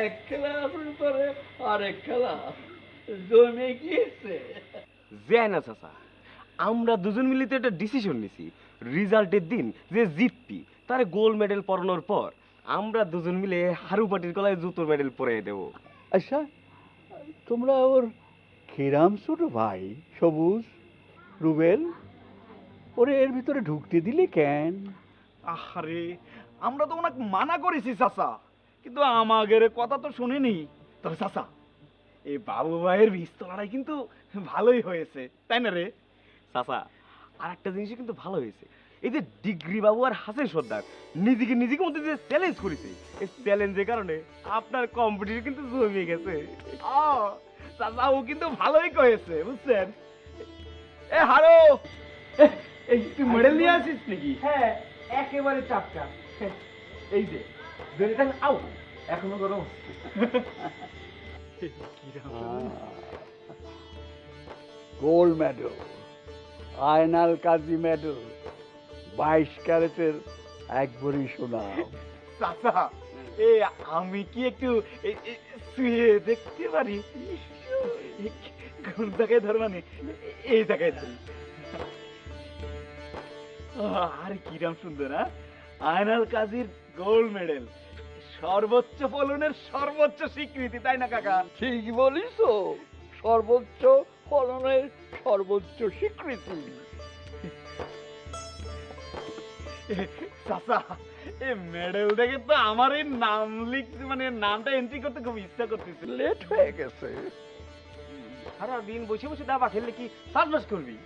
[SPEAKER 7] এক খেলার পরে আরেক খেলা জমে গিয়েছে।
[SPEAKER 6] না চাচা, আমরা দুজন মিলে তো একটা ডিসিশন নিছি, রেজাল্টের দিন যে জিতবি তারে গোল্ড মেডেল পরানোর পর আমরা দুজন মিলে হারু পাটির গলায় জুতোর মেডেল পরিয়ে দেবো।
[SPEAKER 7] আচ্ছা, তোমরা ওর কিরাম ছোট ভাই সবুজ, রুবেল, ওরে এর ভিতরে ঢুকতে দিলে কেন?
[SPEAKER 9] আরে, আমরা তো ওনাকে মানা করেছি চাচা, কিন্তু আমাদের কথা তো শুনিনি। তবে চাচা, এই বাবু ভাইয়ের বীজতলাটাই কিন্তু ভালোই হয়েছে, তাই না রে?
[SPEAKER 6] চাচা, আর একটা জিনিস কিন্তু ভালো হয়েছে, এই যে ডিগ্রি বাবু আর হাসিন সর্দার নিজেকে মধ্যে যে চ্যালেঞ্জ করেছে, এই চ্যালেঞ্জের কারণে আপনার কম্পিটিশন কিন্তু জমে গেছে।
[SPEAKER 9] চাচা, ও কিন্তু ভালোই কয়েছে, বুঝছেন? এ হারো, এই তুই মেডেল নিয়ে আসিস নাকি?
[SPEAKER 3] হ্যাঁ, একেবারে টাটকা। এই যে ধরে থাক, আউ এখনো গরম।
[SPEAKER 7] গোল্ড মেডেল, আয়নাল কাজী মেডেল, 22 ক্যারেটের একবারই শোনা।
[SPEAKER 9] চাচা, আমি কি একটু শুয়ে দেখতে পারি? কোন জায়গায় ধর, মানে এই জায়গায় ধরি। আরে কিরাম সুন্দর! আয়নাল কাজীর গোল্ড মেডেল, সর্বোচ্চ ফলনের সর্বোচ্চ স্বীকৃতি, তাই না কাকা?
[SPEAKER 7] ঠিক বলিস, সর্বোচ্চ ফলনের সর্বোচ্চ স্বীকৃতি।
[SPEAKER 9] চাচা, এই মেডেল দেখে তো আমার এই নাম লিখতে, মানে নামটা এন্ট্রি করতে খুব ইচ্ছা করতেছে।
[SPEAKER 7] লেট হয়ে গেছে।
[SPEAKER 6] সারা দিন বসে বসে দাবা খেললে কি চাষবাস করবি?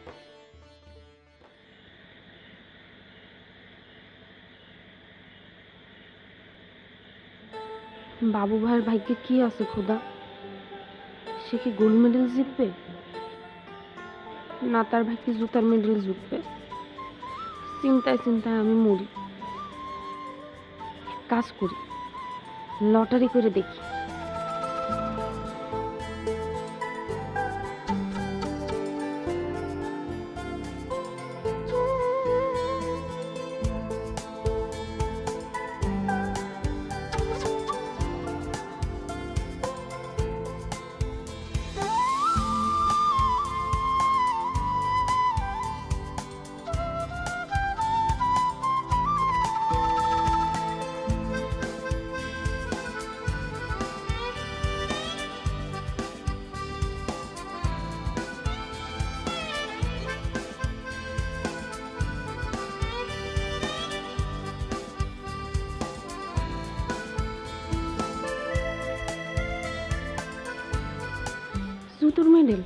[SPEAKER 5] বাবু ভাইয়ের ভাগ্যে কি আছে খোদা? সে কি গোল্ড মেডেল জিতবে, না তার ভাগ্যে জুতার মেডেল জিতবে? চিন্তায় চিন্তায় আমি মরি। কাজ করি, লটারি করে দেখি। জুতোর মেডেল?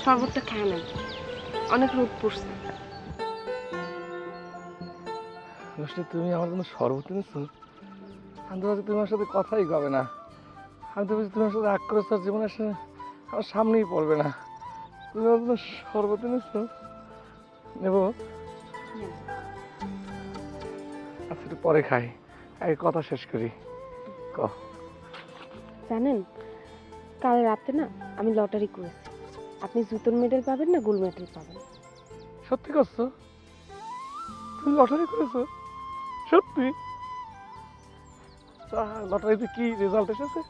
[SPEAKER 5] শরবতটা খায় না, অনেক রোদ পড়ছে।
[SPEAKER 2] তুমি আমার জন্য শরবত এনেছো? আমি তো ভাবছি তুমি আমার সাথে কথাই কবে না। আমি তো ভাবছি তোমার সাথে আক্রোশ তার জীবনের সাথে আমার সামনেই পড়বে না। তুমি আমার জন্য শরবত এনেছো? নেব? আচ্ছা, একটু পরে খাই, আগে কথা শেষ করি।
[SPEAKER 5] জানেন, কাল রাতে না আমি লটারি করেছি। আপনি জুতোর মেডেল পাবেন না গোল্ড মেডেল পাবেন।
[SPEAKER 2] সত্যি করছো? তুমি লটারি করেছো? সত্যি? লটারিতে কি রেজাল্ট এসেছে?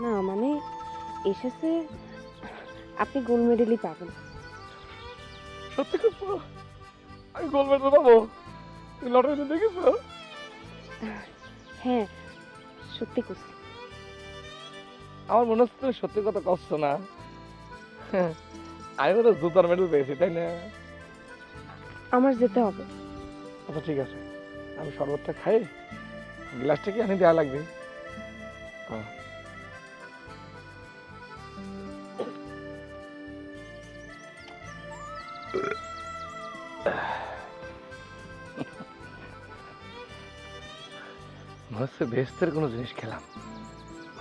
[SPEAKER 5] না মানে এসেছে আপনি গোল্ড মেডেলই পাবেন।
[SPEAKER 2] সত্যি করছো? আমি গোল্ড মেডেল পাবো? তুমি লটারিতে দেখেছো?
[SPEAKER 5] হ্যাঁ, সত্যি করছি।
[SPEAKER 2] আমার মনে হচ্ছে তুমি সত্যি কথা করছো না। আমি তো জুতার মেডেল পেয়েছি, তাই না?
[SPEAKER 5] আমার যেতে হবে।
[SPEAKER 2] আচ্ছা ঠিক আছে, আমি শরবতটা খাই। গ্লাসটা কি আনি দেওয়া লাগবে? মনে হচ্ছে বেস্তের কোনো জিনিস খেলাম,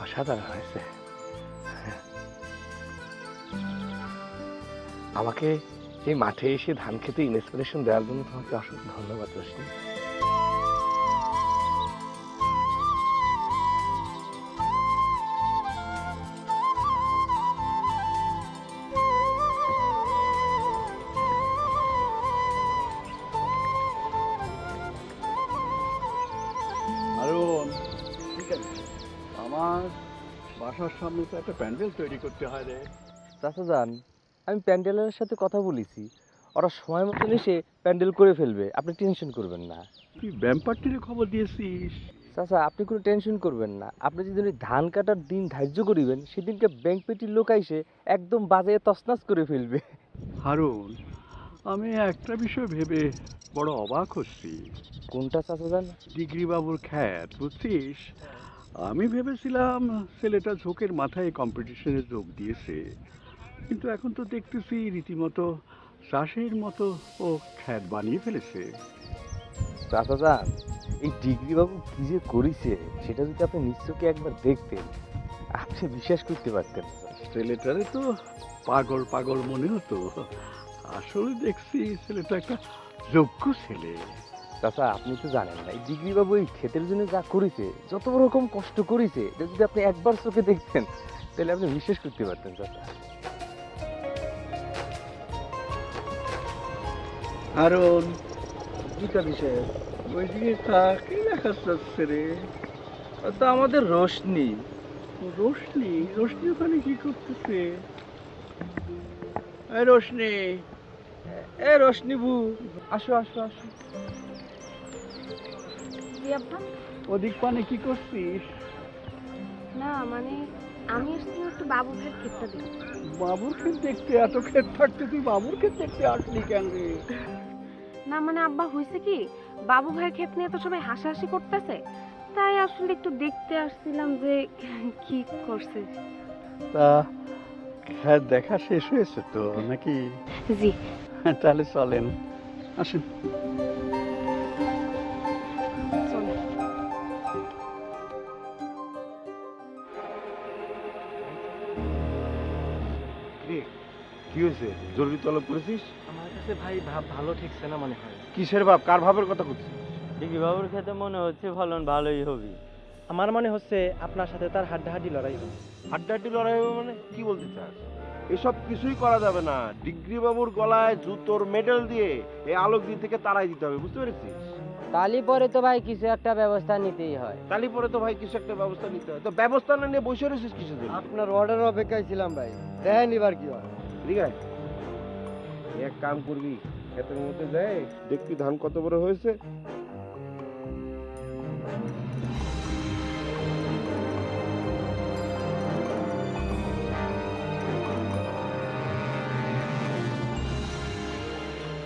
[SPEAKER 2] অসাধারণ হয়েছে। আমাকে এই মাঠে এসে ধান খেতে ইন্সপিরেশন দেওয়ার জন্য তোমাকে অসংখ্য ধন্যবাদ রোশনি।
[SPEAKER 7] আরুন, ঠিক আছে, আমার বাসার সামনে তো একটা প্যান্ডেল তৈরি করতে হয় রে।
[SPEAKER 3] চাচা যান, আমি প্যান্ডেলের সাথে কথা বলেছি, ওরা সময় মতন এসে প্যান্ডেল করে ফেলবে, আপনি টেনশন করবেন না।
[SPEAKER 7] তুই ব্যাম্পারটির খবর দিয়েছিস?
[SPEAKER 3] চাচা আপনি কোনো টেনশন করবেন না, আপনি যেদিন ওই ধান কাটার দিন ধার্য করিবেন সেদিনকে ব্যাংক পেটির লোক আইসে একদম বাজারে তছনছ করে ফেলবে।
[SPEAKER 7] হারুন, আমি একটা বিষয় ভেবে বড় অবাক হচ্ছি।
[SPEAKER 3] কোনটা চাচা যান?
[SPEAKER 7] ডিগ্রি বাবুর খ্যাত, বুঝছিস? আমি ভেবেছিলাম ছেলেটা ঝোঁকের মাথায় কম্পিটিশনে যোগ দিয়েছে, কিন্তু এখন তো দেখতেছি রীতিমতো চাষের মতো ও খ্যাত বানিয়ে ফেলেছে।
[SPEAKER 3] চাচা যান, এই ডিগ্রি বাবু কি যে করেছে সেটা যদি আপনি নিশ্চয়ই একবার দেখতেন, আপনি বিশ্বাস করতে পারতেন।
[SPEAKER 7] ছেলেটারে তো পাগল পাগল মনে হতো, আসলে দেখছি ছেলেটা একটা যোগ্য ছেলে।
[SPEAKER 3] চাচা আপনি তো জানেন না, এই ডিগ্রি বাবু এই ক্ষেতের জন্য যা করেছে, যত রকম কষ্ট করেছে, এটা যদি আপনি একবার চোখে দেখতেন তাহলে আপনি বিশ্বাস করতে পারতেন। চাচা
[SPEAKER 7] কারণ গীতা বিষয় ওইদিকে কাকে দেখা যাচ্ছে রে?
[SPEAKER 3] তো আমাদের রোশনি।
[SPEAKER 7] রোশনি? রোশনি ওখানে কি করতেছে? এই রোশনি,
[SPEAKER 3] এ রোশনি বু, আসো আসো আসো।
[SPEAKER 7] ওদিক পানে কি করছিস?
[SPEAKER 5] না মানে আমি আসছি একটু বাবু ভাইয়ের ক্ষেতটা দেখি।
[SPEAKER 7] বাবুর ক্ষেত দেখতে? এত ক্ষেত থাকতে তুই বাবুর ক্ষেত দেখতে আসলি কেন রে?
[SPEAKER 5] না মানে আব্বা হয়েছে কি, বাবু ভাইয়ের ক্ষেত নিয়ে তো সবাই হাসাহাসি করতেছে, তাই আসলে একটু দেখতে আসছিলাম যে কি করছে।
[SPEAKER 7] তা হ্যাঁ, দেখা শেষ হয়েছে তো নাকি?
[SPEAKER 5] জি।
[SPEAKER 7] তাহলে চলেন, আসেন।
[SPEAKER 5] চলো।
[SPEAKER 4] কি হয়েছে? জরুরি তলব করেছিস?
[SPEAKER 6] আমার কাছে ভাই ভাব ভালো ঠেকছে না মনে হয়।
[SPEAKER 4] কিসের ভাব? কার ভাবের কথা করছিস?
[SPEAKER 6] ডিগ্রি বাবুর ক্ষেত্রে মনে হচ্ছে ফলন ভালোই হবে। আমার মনে হচ্ছে আপনার সাথে তার হাড্ডাহাড্ডি লড়াই হবে।
[SPEAKER 4] হাড্ডাহাড্ডি লড়াই হবে মানে কি বলতে চাস? এসব কিছুই করা যাবে না। ডিগ্রি বাবুর গলায় জুতোর মেডেল দিয়ে এই আলোকদিন থেকে তাড়াই দিতে হবে, বুঝতে পেরেছিস?
[SPEAKER 6] তালি পরে তো ভাই কিছু একটা ব্যবস্থা নিতেই হয়।
[SPEAKER 4] তালি পরে তো ভাই কিছু একটা ব্যবস্থা নিতে হয়। তো ব্যবস্থা না নিয়ে বসে রয়েছিস কিসের জন্য?
[SPEAKER 6] আপনার অর্ডার অপেক্ষায় ছিলাম ভাই, দেখেন এবার কি হয়।
[SPEAKER 4] ঠিক আছে, এক কাম করবি, ক্ষেতের মধ্যে যাই দেখবি ধান কত বড় হয়েছে।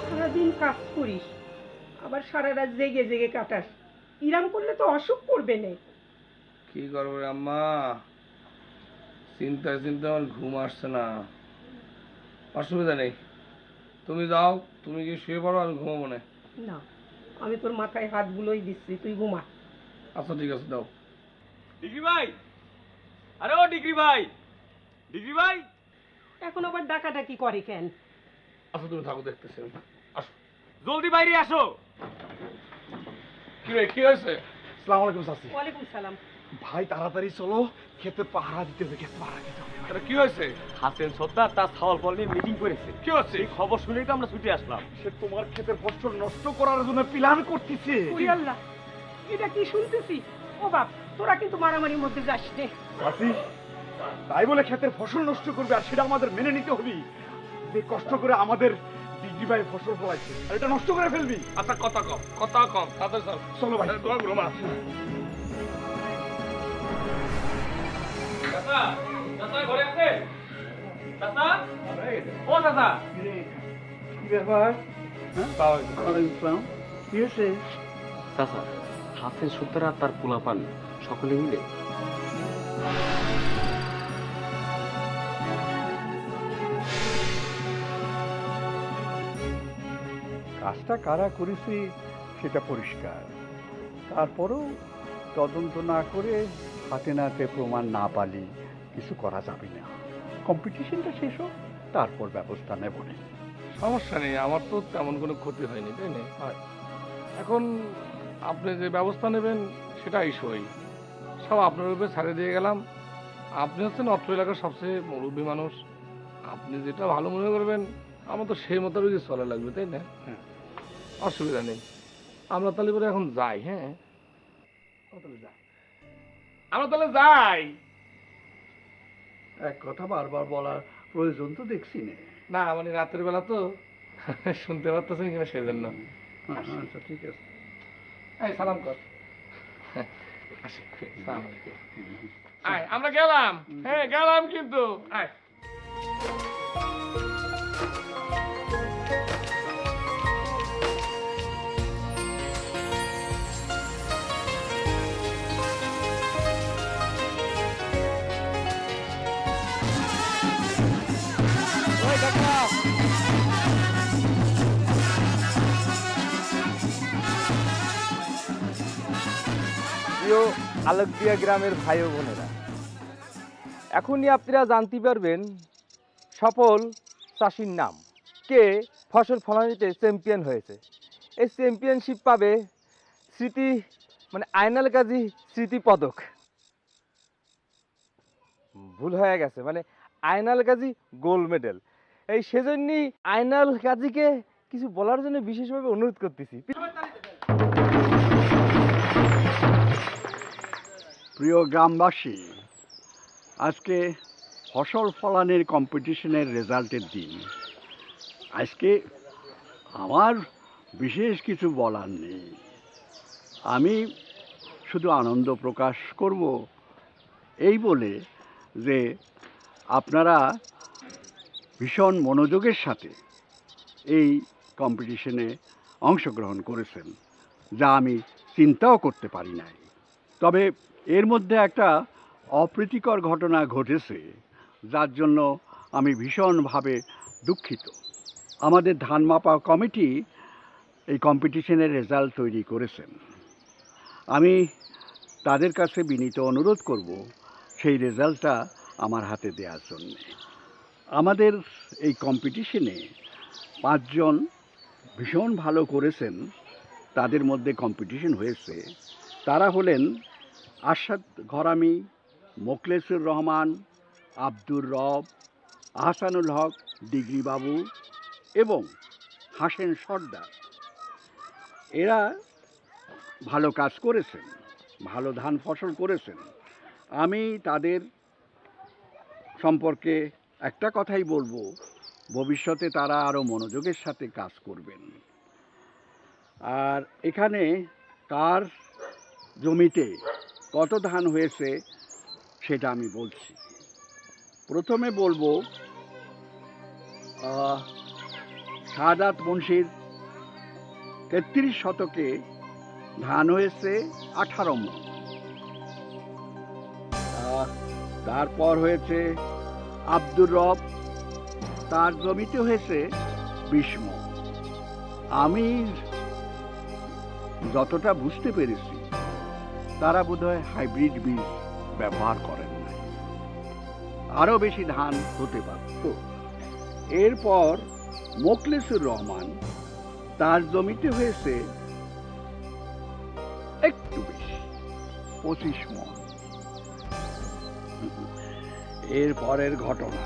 [SPEAKER 8] সারাদিন কাজ করিস, আবার সারা রাত জেগে জেগে কাটাস, ইরাম করলে তো অসুখ করবে না।
[SPEAKER 2] কি করবো রে আম্মা, চিন্তায় চিন্তায় আমার ঘুম আসছে না। অসুবিধা নেই, তুমি যাও, তুমি কি শুয়ে পড়ো, আমি ঘুমাবো না।
[SPEAKER 8] না, আমি তোর মাথায় হাত বুলোই দিচ্ছি, তুই ঘুমা।
[SPEAKER 2] আচ্ছা ঠিক আছে, দাও।
[SPEAKER 9] ডিগ্রি ভাই, আরে ও ডিগ্রি ভাই, ডিগ্রি ভাই।
[SPEAKER 8] এখন আবার ডাকাডাকি করে কেন?
[SPEAKER 2] আচ্ছা তুমি থাকো, দেখতেছি আমি। আসো।
[SPEAKER 9] জলদি বাইরে আসো।
[SPEAKER 2] কি রে, কি হয়েছে?
[SPEAKER 9] আসসালামু আলাইকুম চাচি।
[SPEAKER 8] ওয়ালাইকুম সালাম।
[SPEAKER 9] ভাই তাড়াতাড়ি চলো, খেতে পাহারা দিতে হবে, খেতে পাহারা দিতে হবে।
[SPEAKER 2] আরে কি হয়েছে?
[SPEAKER 6] হাসেন সর্দার তার ছাওয়াল ফল নিয়ে মিটিং করেছে।
[SPEAKER 2] কি হচ্ছে?
[SPEAKER 6] এই খবর শুনেই তো আমরা ছুটে আসলাম।
[SPEAKER 9] সে তোমার ক্ষেতের ফসল নষ্ট করার জন্য প্ল্যান করতেছে।
[SPEAKER 8] ওরে আল্লাহ, এটা কি শুনতেছি? ও বাপ, তোরা কিন্তু মারামারির মধ্যে যাস রে।
[SPEAKER 9] চাচি, তাই বলে ক্ষেতের ফসল নষ্ট করবে আর সেটা আমাদের মেনে নিতে হবে? যে কষ্ট করে আমাদের ডিগ্রি ভাই ফসল ফলাইছে আর এটা নষ্ট করে ফেলবি?
[SPEAKER 2] আচ্ছা কথা কম, কথা কম, তাড়াতাড়ি চল।
[SPEAKER 9] চলো ভাই।
[SPEAKER 2] ঘুমা।
[SPEAKER 3] চাচা, চাচা ঘরে আছে? চাচা? ও চাচা।
[SPEAKER 7] কি ব্যাপার? ওয়ালাইকুম আসসালাম। কি হয়েছে?
[SPEAKER 3] চাচা, হাসেন সর্দার আর তার পোলাপান সকলে মিলে
[SPEAKER 7] কাজটা কারা করেছে সেটা পরিষ্কার। তারপরও তদন্ত না করে হাতে নাতে প্রমাণ না পালি কিছু করা যাবে না। কম্পিটিশনটা শেষ হোক, তারপর ব্যবস্থা নেব না।
[SPEAKER 2] সমস্যা নেই, আমার তো তেমন কোনো ক্ষতি হয়নি, তাই না? এখন আপনি যে ব্যবস্থা নেবেন সেটাই সই, সব আপনার উপরে ছাড়ে দিয়ে গেলাম। আপনি হচ্ছেন অত্র এলাকার সবচেয়ে মুরব্বী মানুষ, আপনি যেটা ভালো মনে করবেন আমার তো সেই মোতাবেকই চলা লাগবে, তাই না?
[SPEAKER 7] হ্যাঁ।
[SPEAKER 2] অসুবিধা নেই, আমরা তাহলে করে এখন যাই। হ্যাঁ, আমরা তাহলে যাই।
[SPEAKER 7] এক কথা বারবার বলার প্রয়োজন তো দেখছি না।
[SPEAKER 2] না মানে রাতের বেলা তো শুনতে পারতেছেন কিনা সেজন্য।
[SPEAKER 7] আচ্ছা ঠিক আছে।
[SPEAKER 2] এই সালাম কর। আসি, সালাম আলাইকুম। আয় আমরা গেলাম। হ্যাঁ গেলাম কিন্তু। আয়।
[SPEAKER 1] প্রিয় আলোকদিয়া গ্রামের ভাই ও বোনেরা, এখনই আপনারা জানতে পারবেন সফল চাষির নাম, কে ফসল ফলানোতে চ্যাম্পিয়ন হয়েছে। এই চ্যাম্পিয়নশিপ পাবে স্মৃতি মানে আয়নাল গাজী স্মৃতি পদক। ভুল হয়ে গেছে, মানে আয়নাল গাজী গোল্ড মেডেল। এই সেজন্যই আয়নাল গাজীকে কিছু বলার জন্য বিশেষভাবে অনুরোধ করতেছি।
[SPEAKER 7] প্রিয় গ্রামবাসী, আজকে ফসল ফলানোর কম্পিটিশনের রেজাল্টের দিন। আজকে আমার বিশেষ কিছু বলার নেই, আমি শুধু আনন্দ প্রকাশ করব এই বলে যে আপনারা ভীষণ মনোযোগের সাথে এই কম্পিটিশনে অংশগ্রহণ করেছেন, যা আমি চিন্তাও করতে পারি নাই। তবে এর মধ্যে একটা অপ্রীতিকর ঘটনা ঘটেছে, যার জন্য আমি ভীষণভাবে দুঃখিত। আমাদের ধান মাপা কমিটি এই কম্পিটিশনের রেজাল্ট তৈরি করেছেন। আমি তাদের কাছে বিনীত অনুরোধ করব সেই রেজাল্টটা আমার হাতে দেওয়ার জন্য। আমাদের এই কম্পিটিশনে 5 জন ভীষণ ভালো করেছেন, তাদের মধ্যে কম্পিটিশন হয়েছে। তারা হলেন আরশাদ ঘরামি, মোখলেসুর রহমান, আব্দুর রব, আহসানুল হক ডিগ্রি বাবু এবং হাসেন সর্দার। এরা ভালো কাজ করেছেন, ভালো ধান ফসল করেছেন। আমি তাদের সম্পর্কে একটা কথাই বলবো, ভবিষ্যতে তারা আরও মনোযোগের সাথে কাজ করবেন। আর এখানে কার জমিতে কত ধান হয়েছে সেটা আমি বলছি। প্রথমে বলবো সাদাত মুন্সির 33 শতকে ধান হয়েছে 18 মণ। তারপর হয়েছে আব্দুর রব, তার জমিতে হয়েছে 20 মণ। আমি যতটা বুঝতে পেরেছি তারা বোধহয় হাইব্রিড বীজ ব্যবহার করেন না, আরো বেশি ধান হতে পারত। এরপর মোখলেসুর রহমান, তার জমিতে হয়েছে একটু বেশি 25 মণ। এরপরের ঘটনা,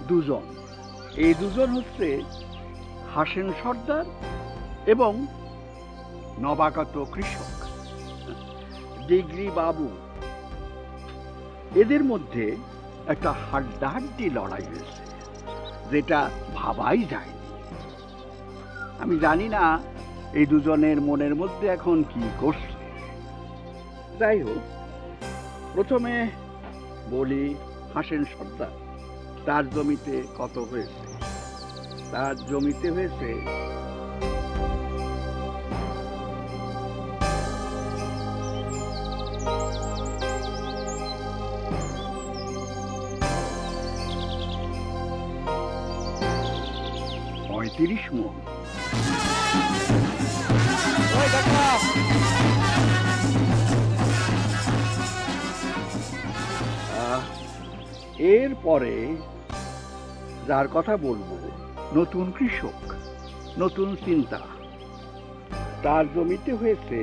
[SPEAKER 7] দুজন, এই দুজন হচ্ছে হাসেন সর্দার এবং নবাগত কৃষক ডিগ্রি বাবু। এদের মধ্যে একটা হাড্ডাহাড্ডি লড়াই হয়েছে, যেটা ভাবাই যায়নি। আমি জানি না এই দুজনের মনের মধ্যে এখন কি করছে। যাই হোক, প্রথমে বলি হাসেন সর্দার, তার জমিতে কত হয়েছে। তার জমিতে হয়েছে 35 মণ। এরপরে যার কথা বলবো, নতুন কৃষক, নতুন চিন্তা, তার জমিতে হয়েছে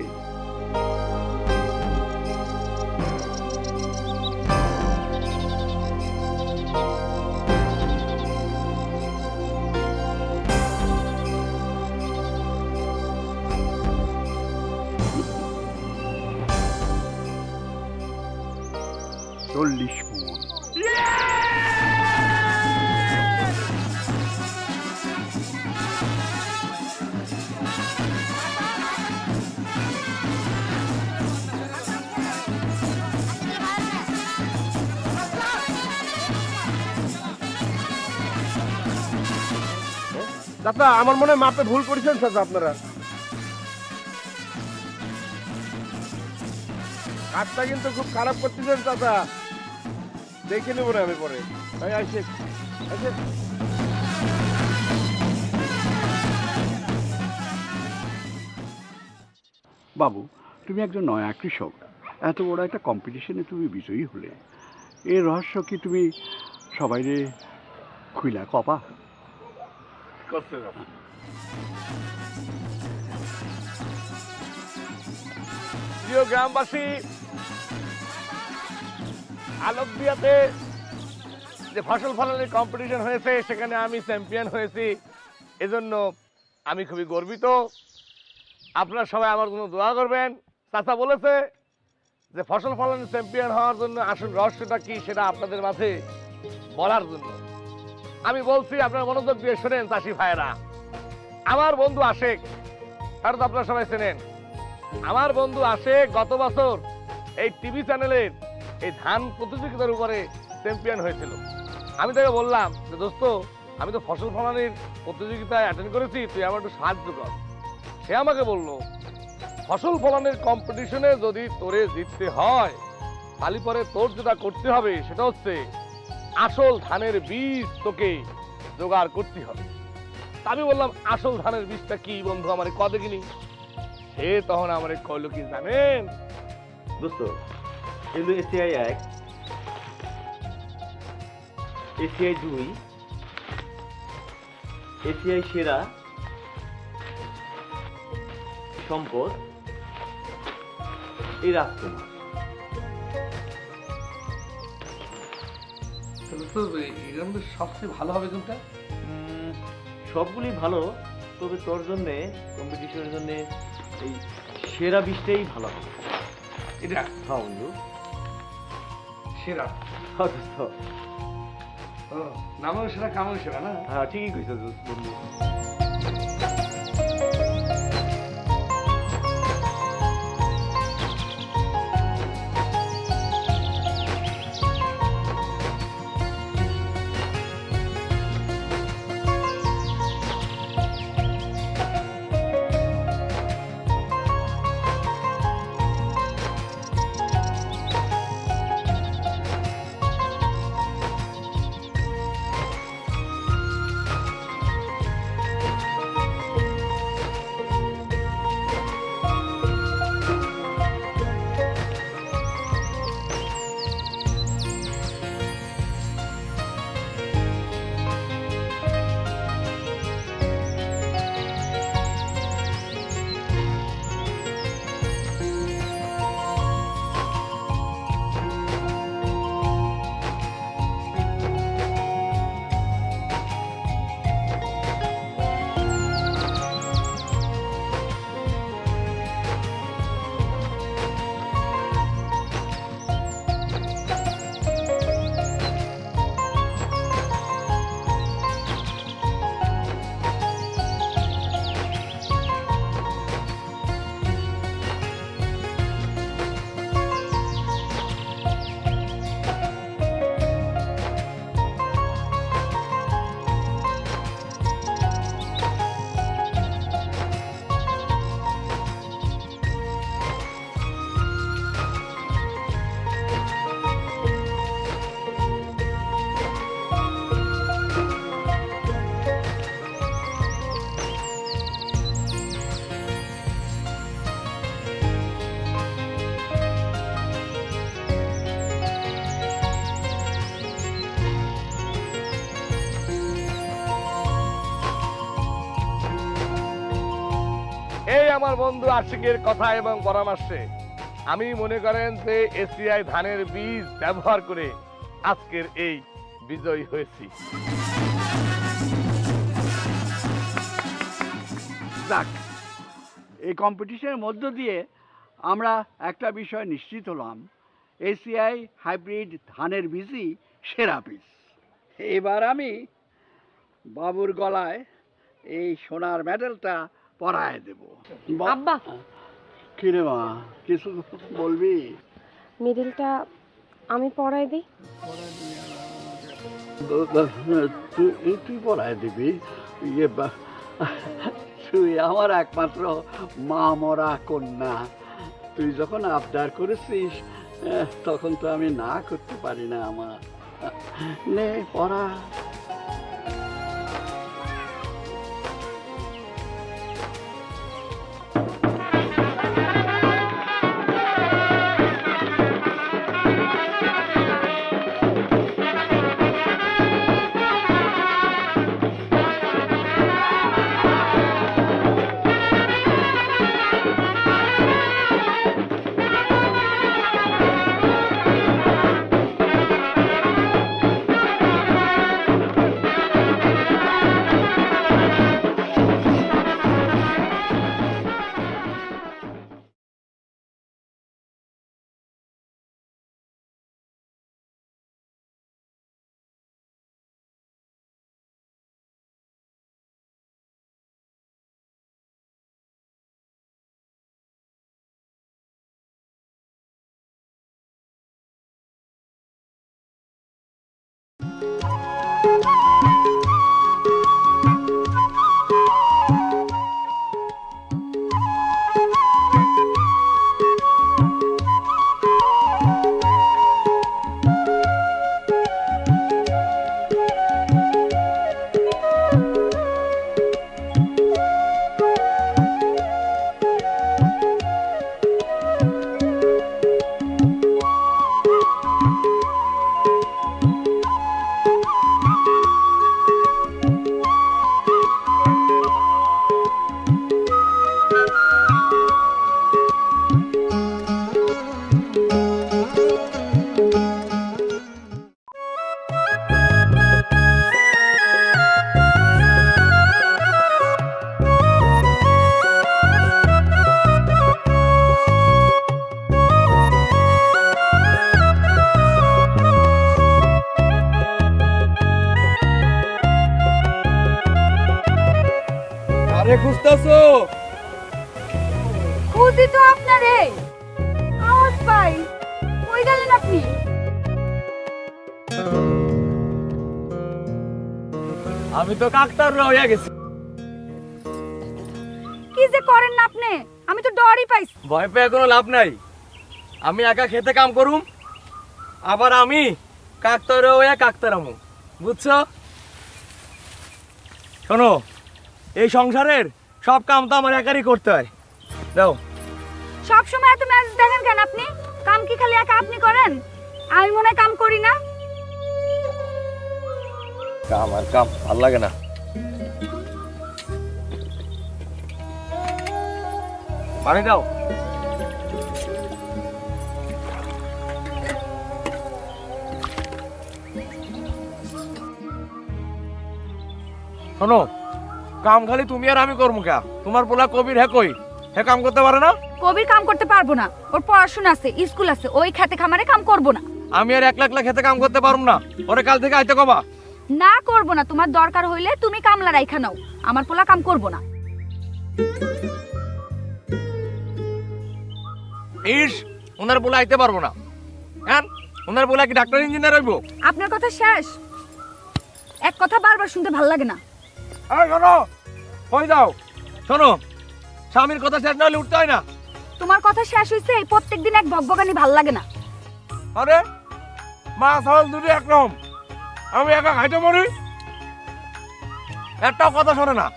[SPEAKER 7] 40 মণ।
[SPEAKER 4] দাদা, আমার মনে হয় মাপে ভুল করেছেন চাচা আপনারা। কাজটা কিন্তু খুব খারাপ করতেছেন চাচা, দেখে নেব না আমি পরে। আসে আসে।
[SPEAKER 7] বাবু, তুমি একজন নয়া কৃষক, এত বড় একটা কম্পিটিশনে তুমি বিজয়ী হলে, এর রহস্য কি তুমি সবাইরে খুইলা কপা?
[SPEAKER 2] প্রিয় গ্রামবাসী, আলোকদিয়াতে যে ফসল ফলানোর কম্পিটিশন হয়েছে সেখানে আমি চ্যাম্পিয়ন হয়েছি, এজন্য আমি খুবই গর্বিত। আপনারা সবাই আমার জন্য দোয়া করবেন। চাচা বলেছে যে ফসল ফলানোর চ্যাম্পিয়ন হওয়ার জন্য আসল রহস্যটা কি সেটা আপনাদের মাঝে বলার জন্য আমি বলছি। আপনারা মনোযোগ দিয়ে শোনেন চাষি ভাইয়েরা। আমার বন্ধু আশেক, তার তো আপনারা সবাই চেনেন। আমার বন্ধু আশেক গত বছর এই টিভি চ্যানেলের এই ধান প্রতিযোগিতার উপরে চ্যাম্পিয়ন হয়েছিল। আমি তাকে বললাম যে দোস্ত, আমি তো ফসল ফলানোর প্রতিযোগিতায় অ্যাটেন্ড করেছি, তুই আমার একটু সাহায্য কর। সে আমাকে বলল ফসল ফলানোর কম্পিটিশনে যদি তোরে জিততে হয় তাহলে পরে তোর যেটা করতে হবে সেটা হচ্ছে আসল ধানের বীজ তোকে জোগাড় করতে হবে। তা আমি বললাম আসল ধানের বীজটা কি বন্ধু আমার কত কিনি? সে তখন আমার কইল কি জানেন
[SPEAKER 6] দোস্ত, এগুলো এসিআই 1, এসিআই 2, এসিআই সেরা, সম্পদ, এই রাজকুমার।
[SPEAKER 2] সবচেয়ে ভালো হবে কোনটা?
[SPEAKER 6] সবগুলি ভালো, তবে তোর জন্যে কম্পিটিশনের জন্যে এই সেরা বীজটাই ভালো হবে।
[SPEAKER 2] এটা
[SPEAKER 6] হ্যাঁ বন্ধু,
[SPEAKER 2] সেরা।
[SPEAKER 6] হ্যাঁ দোস্ত,
[SPEAKER 2] নামও সেরা কামও সেরা না?
[SPEAKER 6] হ্যাঁ ঠিকই কইছো বন্ধু।
[SPEAKER 2] এই আমার বন্ধু আশিকের কথা এবং পরামর্শে আমি মনে করেন যে এসিআই ধানের বীজ ব্যবহার করে আজকের এই বিজয়ী হয়েছি।
[SPEAKER 7] যাক, এই কম্পিটিশনের মধ্য দিয়ে আমরা একটা বিষয় নিশ্চিত হলাম, এসিআই হাইব্রিড ধানের বীজই সেরা বীজ। এবার আমি বাবুর গলায় এই সোনার মেডেলটা পরায় দেব।
[SPEAKER 5] আব্বা,
[SPEAKER 7] কিরে মা, কিছু বলবি?
[SPEAKER 5] মিডিলটা আমি পরাই দিই।
[SPEAKER 7] তুই পরায় দিবি? তুই আমার একমাত্র মা মরা কন্যা, তুই যখন আবদার করেছিস তখন তো আমি না করতে পারি না। আমার নে পড়া।
[SPEAKER 1] কারে খুঁজতেছো?
[SPEAKER 5] খুঁজি তো আপনারে। আওয়াজ পাই। কই গেলেন আপনি?
[SPEAKER 1] আমি তো কাকতার হয়ে গেছি।
[SPEAKER 5] কি যে করেন না আপনি? আমি তো ডরই পাইছি।
[SPEAKER 1] ভয় পেয়ে কোনো লাভ নাই। আমি একা খেতে কাম করুম, আবার আমি কাকতার হয়ে কাকতারামু, বুঝছো? শোনো, এই সংসারের সব কাম তো আমার একারই করতে হয়। দাও।
[SPEAKER 5] সব সময় এত মেজাজ দেখেন কেন আপনি? কাম কি খালি একা আপনি করেন? আমি মনে হয় কাম করি না।
[SPEAKER 1] কাম আর কাম ভাল লাগে না। পানি দাও। শোনো, কাম খালি তুমি আর আমি করবো কা? তোমার পোলা কবির হ্যাঁ কই, হ্যাঁ কাম করতে পারে না?
[SPEAKER 5] কবির কাম করতে পারবো না, ওর পড়াশোনা আছে, স্কুল আছে, ওই খেতে খামারে কাম করবো না।
[SPEAKER 1] আমি আর 1 লাখ খেতে কাম করতে পারবো না। ওরে কাল থেকে আইতে কবা।
[SPEAKER 5] না করবো না, তোমার দরকার হইলে তুমি কামলা রাইখা নাও, আমার পোলা কাম করবো না।
[SPEAKER 1] ইস, ওনার পোলা আইতে পারবো না। হ্যাঁ, ওনার পোলা কি ডাক্তার ইঞ্জিনিয়ার হইব?
[SPEAKER 5] আপনার কথা শেষ। এক কথা বারবার শুনতে ভাল লাগে না।
[SPEAKER 1] এই শোনো, কই যাও? শোনো, স্বামীর কথা শেষ না হলে উঠতে হয় না।
[SPEAKER 5] তোমার কথা শেষ হইছে, এই প্রত্যেকদিন এক ভগবানি ভাল লাগে না।
[SPEAKER 1] আরে মাছ হল দুটো একরকম, আমি একা খাইতে মরি, একটাও কথা শোনে না।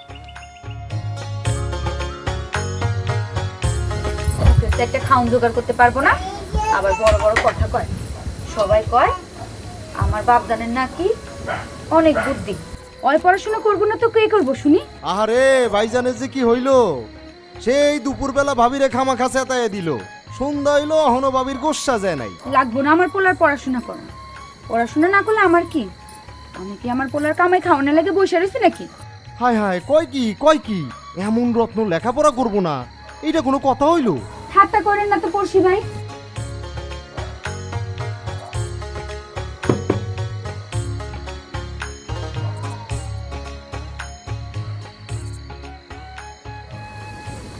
[SPEAKER 5] একটা খাউন জোগাড় করতে পারবো না, আবার বড় বড় কথা কয়। সবাই কয় আমার বাপ জানেন নাকি অনেক বুদ্ধি। ওই পড়াশোনা করবো না তো কে করবো শুনি?
[SPEAKER 10] আহারে ভাইজানের যে কি হইলো, সেই দুপুরবেলা ভাবিরে খামা খাসে এতায় দিল, সন্ধ্যা হইলো এখনো ভাবির গোস্সা যায় নাই।
[SPEAKER 5] লাগবো না আমার পোলার পড়াশোনা করা। পড়াশোনা না করলে আমার কি? আমি কি আমার পোলার কামাই খাওয়ানোর লাগে বসে রয়েছি নাকি?
[SPEAKER 10] হায় হায়, কয় কি এমন রত্ন লেখাপড়া করবো না, এইটা কোনো কথা হইলো?
[SPEAKER 5] ঠাট্টা করেন না তো পড়শি ভাই।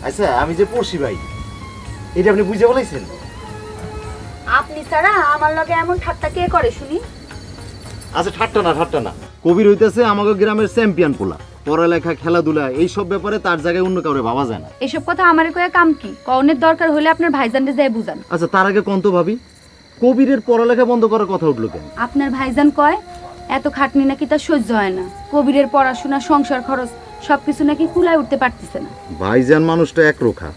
[SPEAKER 10] আচ্ছা, আমি যে পড়ছি ভাই, এটা আপনি বুঝে বলাইছেন?
[SPEAKER 5] আপনি ছাড়া আমার লগে এমন ঠাট্টা কে করে শুনি?
[SPEAKER 10] আচ্ছা, ঠাট্টা না, কবির হইতেছে আমাদের গ্রামের চ্যাম্পিয়ন পোলা, পড়ালেখা খেলাধুলা এইসব ব্যাপারে তার জায়গায় অন্য কাউরে ভাবা যায় না।
[SPEAKER 5] এসব কথা আমারে কয়ে কাম কি? কওনের দরকার হলে আপনার ভাইজানকে যাই বুঝান।
[SPEAKER 10] আচ্ছা, তার আগে কোন তো ভাবি, কবিরের পড়ালেখা বন্ধ করার কথা উঠলো কেন?
[SPEAKER 5] আপনার ভাইজান কয় এত খাটনি নাকি তার সহ্য হয় না, কবিরের পড়াশোনা, সংসার খরচ সবকিছু নাকি কুলায় উঠতে পারতেছে না।
[SPEAKER 10] ভাইজান মানুষটা একরোখা,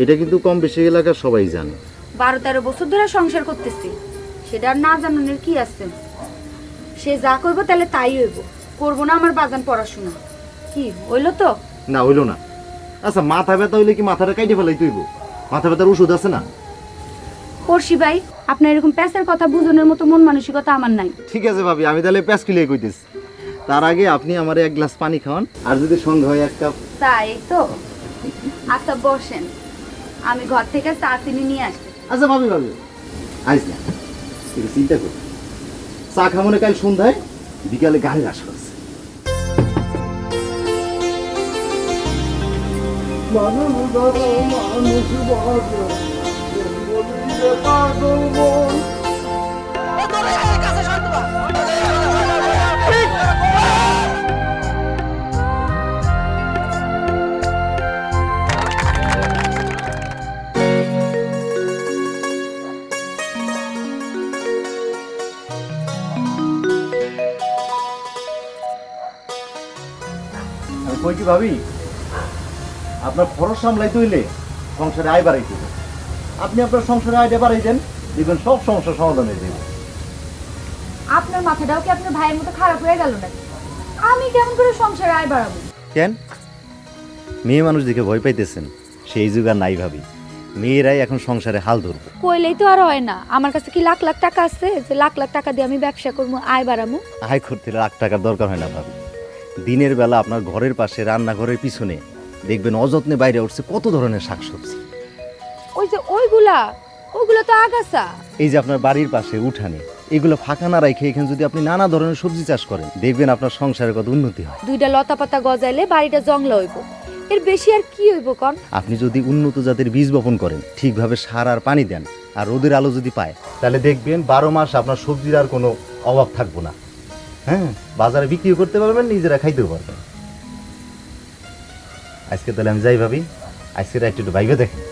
[SPEAKER 10] এটা কিন্তু কম বেশি এলাকার সবাই জানে।
[SPEAKER 5] 12-13 বছর ধরে সংসার করতেছি, সেটা আর না জানানোর কি আছে? সে যা করবো তাহলে তাই হইব, করবো না আমার বাগান পড়াশোনা। কি হইলো তো?
[SPEAKER 10] না হইলো না। আচ্ছা, মাথা ব্যথা হইলে কি মাথাটা কাইটে ফেলাই তুইব? মাথা ব্যথার ওষুধ আছে না?
[SPEAKER 5] পড়শি ভাই, আপনার এরকম প্যাসের কথা বুঝনের মতো মন মানসিকতা আমার নাই।
[SPEAKER 10] ঠিক আছে ভাবি, আমি তাহলে প্যাস কিলিয়ে কইতেছি। তার আগে আপনি আমার 1 গ্লাস পানি খাওয়ান, আর যদি সঙ্গে হয় 1 কাপ।
[SPEAKER 5] তাই তো? আচ্ছা বসেন, আমি ঘর থেকে চা চিনি নিয়ে আসছি।
[SPEAKER 10] আচ্ছা ভাবি আইস না, একটু চিন্তা করি। চা খামনে কাল সন্ধ্যায়, বিকালে গাড়ির আসর আছে। আমি কই কি ভাবি, আপনার খরচ সামলাইতে হইলে সংসারে আয় বাড়াইতে হবে। আপনি আপনার সংসারে আয়টা বাড়াই দেন, দেখবেন সব সমস্যার সমাধান হয়ে যাবে।
[SPEAKER 5] আপনার মাথাটাও কি আপনার ভাইয়ের মতো খারাপ হয়ে গেল নাকি? আমি কেমন করে সংসারে আয় বাড়াবো?
[SPEAKER 10] কেন মেয়ে মানুষ দেখে ভয় পাইতেছেন? সেই যুগ আর নাই ভাবি, মেয়েরাই এখন সংসারে হাল ধরবো।
[SPEAKER 5] কইলেই তো আর হয় না। আমার কাছে কি লাখ লাখ টাকা আছে যে লাখ লাখ টাকা দিয়ে আমি ব্যবসা করবো, আয় বাড়াবো?
[SPEAKER 10] আয় করতে লাখ টাকার দরকার হয় না ভাবি। দিনের বেলা আপনার ঘরের পাশে রান্নাঘরের পিছনে দেখবেন অযত্নে বাইরে উঠছে কত ধরনের শাকসবজি।
[SPEAKER 5] ওই যে ওইগুলো তো আগাছা।
[SPEAKER 10] এই যে আপনার বাড়ির পাশে উঠানে, এগুলো ফাঁকা না রাখে এখানে যদি আপনি নানা ধরনের সবজি চাষ করেন, দেখবেন আপনার সংসারের কত উন্নতি হয়।
[SPEAKER 5] 2টা লতা পাতা গজাইলে বাড়িটা জংলা হইব।
[SPEAKER 11] এর বেশি আর কি হইব কন?
[SPEAKER 10] আপনি যদি উন্নত জাতের বীজ বপন করেন, ঠিকভাবে সার আর পানি দেন, আর রোদের আলো যদি পায়, তাহলে দেখবেন 12 মাস আপনার সবজির আর কোনো অভাব থাকবো না। হ্যাঁ, বাজারে বিক্রিও করতে পারবেন, নিজেরা খাইতেও পারবেন। আজকে তাহলে আমি যাই ভাবি, আজকে একটু ভাইবে দেখেন।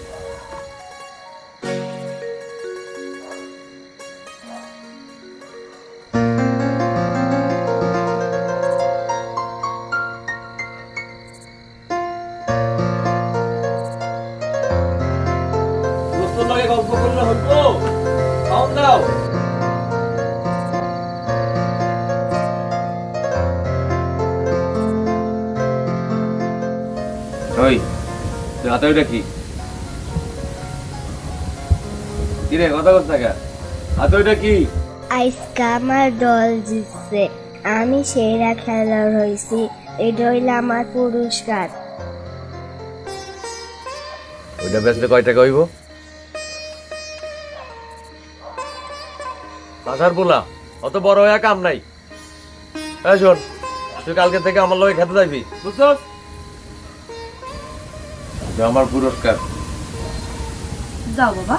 [SPEAKER 3] গল্প করলে হতো, খাওন দাও।
[SPEAKER 1] ওই তুই হাতে ওইটা কি রে, কথা বলছ না কেন? হাতে ওইটা কি?
[SPEAKER 12] আজকে আমার দল জিতছে, আমি সেরা খেলোয়াড় হয়েছি, এটা হইল আমার পুরস্কার।
[SPEAKER 1] ওইটা বেচলে কয় টাকা হইব? বাসার বলা অত বড় হয়ে কাম নাই। এই শোন, তুই কালকে থেকে আমার লগে খেতে যাবি, বুঝছস? আমার পুরস্কার।
[SPEAKER 11] যাও বাবা,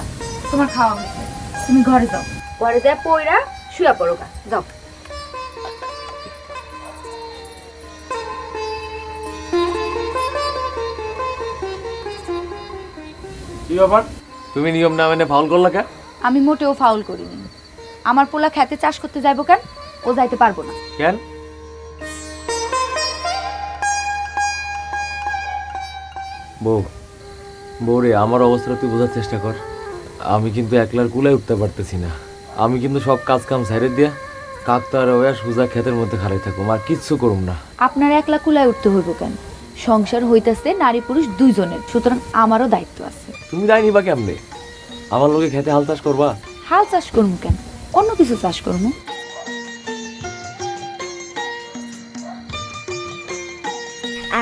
[SPEAKER 11] তোমার খাওয়া হয়েছে, তুমি ঘরে যাও। ঘরে যা পয়রা শুয়া পড়ো গা, যাও।
[SPEAKER 1] কি ব্যাপার, তুমি নিয়ম না মেনে ফাউল করলা কেন?
[SPEAKER 11] আমি মোটেও ফাউল করিনি। আমার পোলা খেতে চাষ করতে যাইবো কেন? ও যাইতে পারবো না।
[SPEAKER 1] কেন? বউরে, আমার অবস্থাটা তুই বোঝার চেষ্টা কর। আমি কিন্তু একলার কুলায় উঠতে পারতেছি না। আমি কিন্তু সব কাজ কাম সাইডে দিয়া কাকতার ওয়া সুজা ক্ষেতের মধ্যে খাড়াই থাকুম, আর কিচ্ছু করুম না।
[SPEAKER 11] আপনার একলা কুলায় উঠতে হইব কেন? সংসার হইতাছে নারী পুরুষ দুইজনের, সুতরাং আমারও দায়িত্ব আছে।
[SPEAKER 1] তুমি দায় নিবা কেমনে? আমার লোকে খেতে হাল চাষ করবা?
[SPEAKER 11] হাল চাষ করবো কেন, অন্য কিছু চাষ করবো।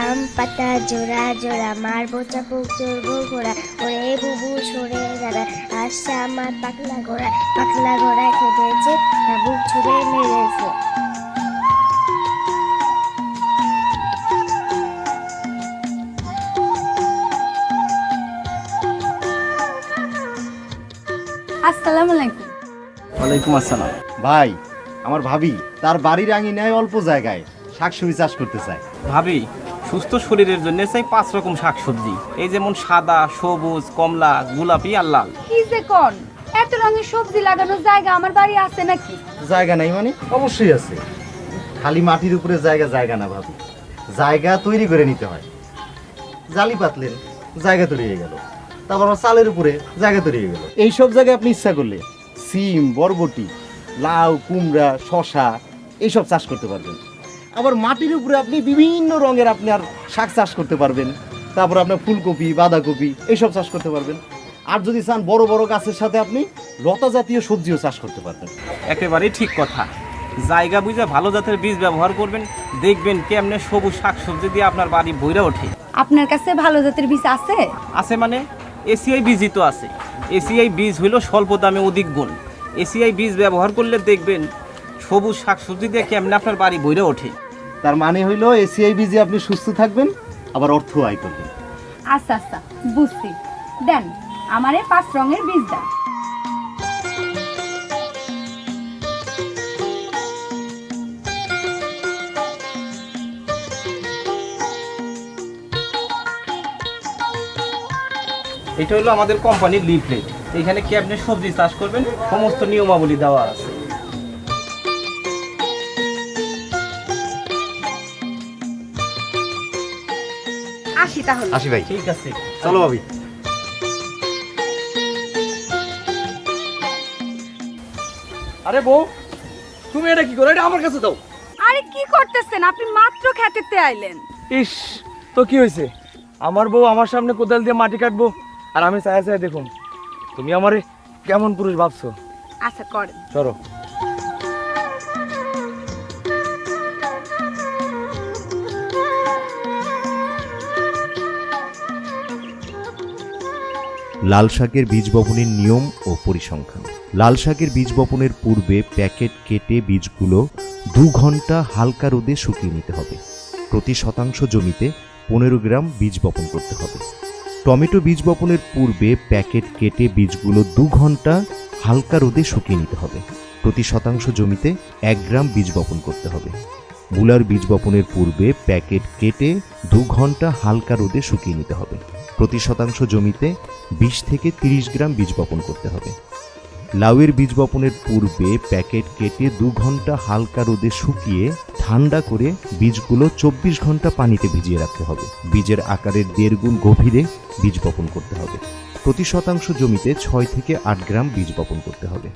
[SPEAKER 12] আম পাতা জোড়া জোড়া, মারবো চাপুক চড়বো ঘোড়া, ওরে বুবু সরে দাঁড়া, আসছে আমার পাকলা ঘোড়া, পাকলা ঘোড়া খেতেছে, চাবুক ছুড়ে মেরেছে।
[SPEAKER 11] আসসালামু আলাইকুম।
[SPEAKER 10] ওয়ালাইকুম আসসালাম। ভাই, আমার ভাবি তার বাড়ির আঙিনায় অল্প জায়গায় শাকসবজি চাষ করতে চায়।
[SPEAKER 6] ভাবি, সুস্থ শরীরের জন্য চাই 5 রকম শাকসবজি, এই যেমন সাদা, সবুজ, কমলা, গোলাপি আর লাল।
[SPEAKER 11] কি যে কোন, এত রঙের সবজি লাগানোর জায়গা আমার বাড়ি আছে নাকি?
[SPEAKER 10] জায়গা নাই মানে? অবশ্যই আছে। খালি মাটির উপরে জায়গা না ভাবি, জায়গা তৈরি করে নিতে হয়। জালি পাতলেন, জায়গা তৈরি হয়ে গেল। তারপর আমার চালের উপরে জায়গা তৈরি হয়ে গেল। এইসব জায়গায় আপনি ইচ্ছা করলে সিম, বরবটি, লাউ, কুমড়া, শশা এইসব চাষ করতে পারবেন। আবার মাটির উপরে আপনি বিভিন্ন রঙের আপনার শাক চাষ করতে পারবেন। তারপর আপনার ফুলকপি, বাঁধাকপি এইসব চাষ করতে পারবেন। আর যদি চান বড় বড় গাছের সাথে আপনি লতা জাতীয় সবজিও চাষ করতে পারবেন।
[SPEAKER 6] একেবারেই ঠিক কথা। জায়গা বুঝে ভালো জাতের বীজ ব্যবহার করবেন, দেখবেন কেমনে সবুজ শাকসবজি দিয়ে আপনার বাড়ি ভইরা ওঠে।
[SPEAKER 11] আপনার কাছে ভালো জাতের বীজ আছে?
[SPEAKER 6] আছে মানে এসিআই বীজই তো আছে। এসিআই বীজ হইল স্বল্প দামে অধিক গুণ। এসিআই বীজ ব্যবহার করলে দেখবেন সবুজ শাকসবজি দিয়ে কেমনে আপনার বাড়ি ভইরা ওঠে।
[SPEAKER 10] তার মানে হইল এসিআই বীজে আপনি সুস্থ থাকবেন, আবার অর্থ আয় করবেন।
[SPEAKER 11] আচ্ছা আচ্ছা, বুঝছি। দেন আমারে 5 রঙের বীজ দেন।
[SPEAKER 6] এটা হলো আমাদের কোম্পানির লিফলেট। এখানে কি আপনি সবজি চাষ করবেন সমস্ত নিয়মাবলী দেওয়া আছে।
[SPEAKER 5] আসি তাহলে।
[SPEAKER 10] আসি ভাই।
[SPEAKER 6] ঠিক আছে,
[SPEAKER 10] চলো ভাবি।
[SPEAKER 3] আরে বউ, তুমি এটা কি করো? এটা আমার কাছে দাও।
[SPEAKER 11] আরে কি করতেছেন আপনি? মাত্র খেতেতে আইলেন।
[SPEAKER 3] ইস, তো কি হয়েছে? আমার বউ আমার সামনে কোদাল দিয়ে মাটি কাটবো, আর আমি চাই চাই দেখুন। তুমি আমারে কেমন পুরুষ ভাবছো?
[SPEAKER 11] আচ্ছা করেন।
[SPEAKER 3] চলো।
[SPEAKER 13] লাল শাকের বীজ বপনের নিয়ম ও পরিসংখ্যান। লাল শাকের বীজ বপনের পূর্বে প্যাকেট কেটে বীজগুলো 2 ঘন্টা হালকা রোদে শুকিয়ে নিতে হবে। প্রতি শতাংশ জমিতে 15 গ্রাম বীজ বপন করতে হবে। টমেটো বীজ বপনের পূর্বে প্যাকেট কেটে বীজগুলো 2 ঘন্টা হালকা রোদে শুকিয়ে নিতে হবে। প্রতি শতাংশ জমিতে 1 গ্রাম বীজ বপন করতে হবে। মূলার বীজ বপনের পূর্বে প্যাকেট কেটে 2 ঘন্টা হালকা রোদে শুকিয়ে নিতে হবে। প্রতি শতাংশ জমিতে 20 থেকে 30 গ্রাম বীজ বপন করতে হবে। লাউয়ের বীজ বপনের পূর্বে প্যাকেট কেটে 2 ঘন্টা হালকা রোদে শুকিয়ে ঠান্ডা করে বীজগুলো 24 ঘন্টা পানিতে ভিজিয়ে রাখতে হবে। বীজের আকারের 1.5 গুণ গভীরে বীজ বপন করতে হবে। প্রতি শতাংশ জমিতে 6 থেকে 8 গ্রাম বীজ বপন করতে হবে।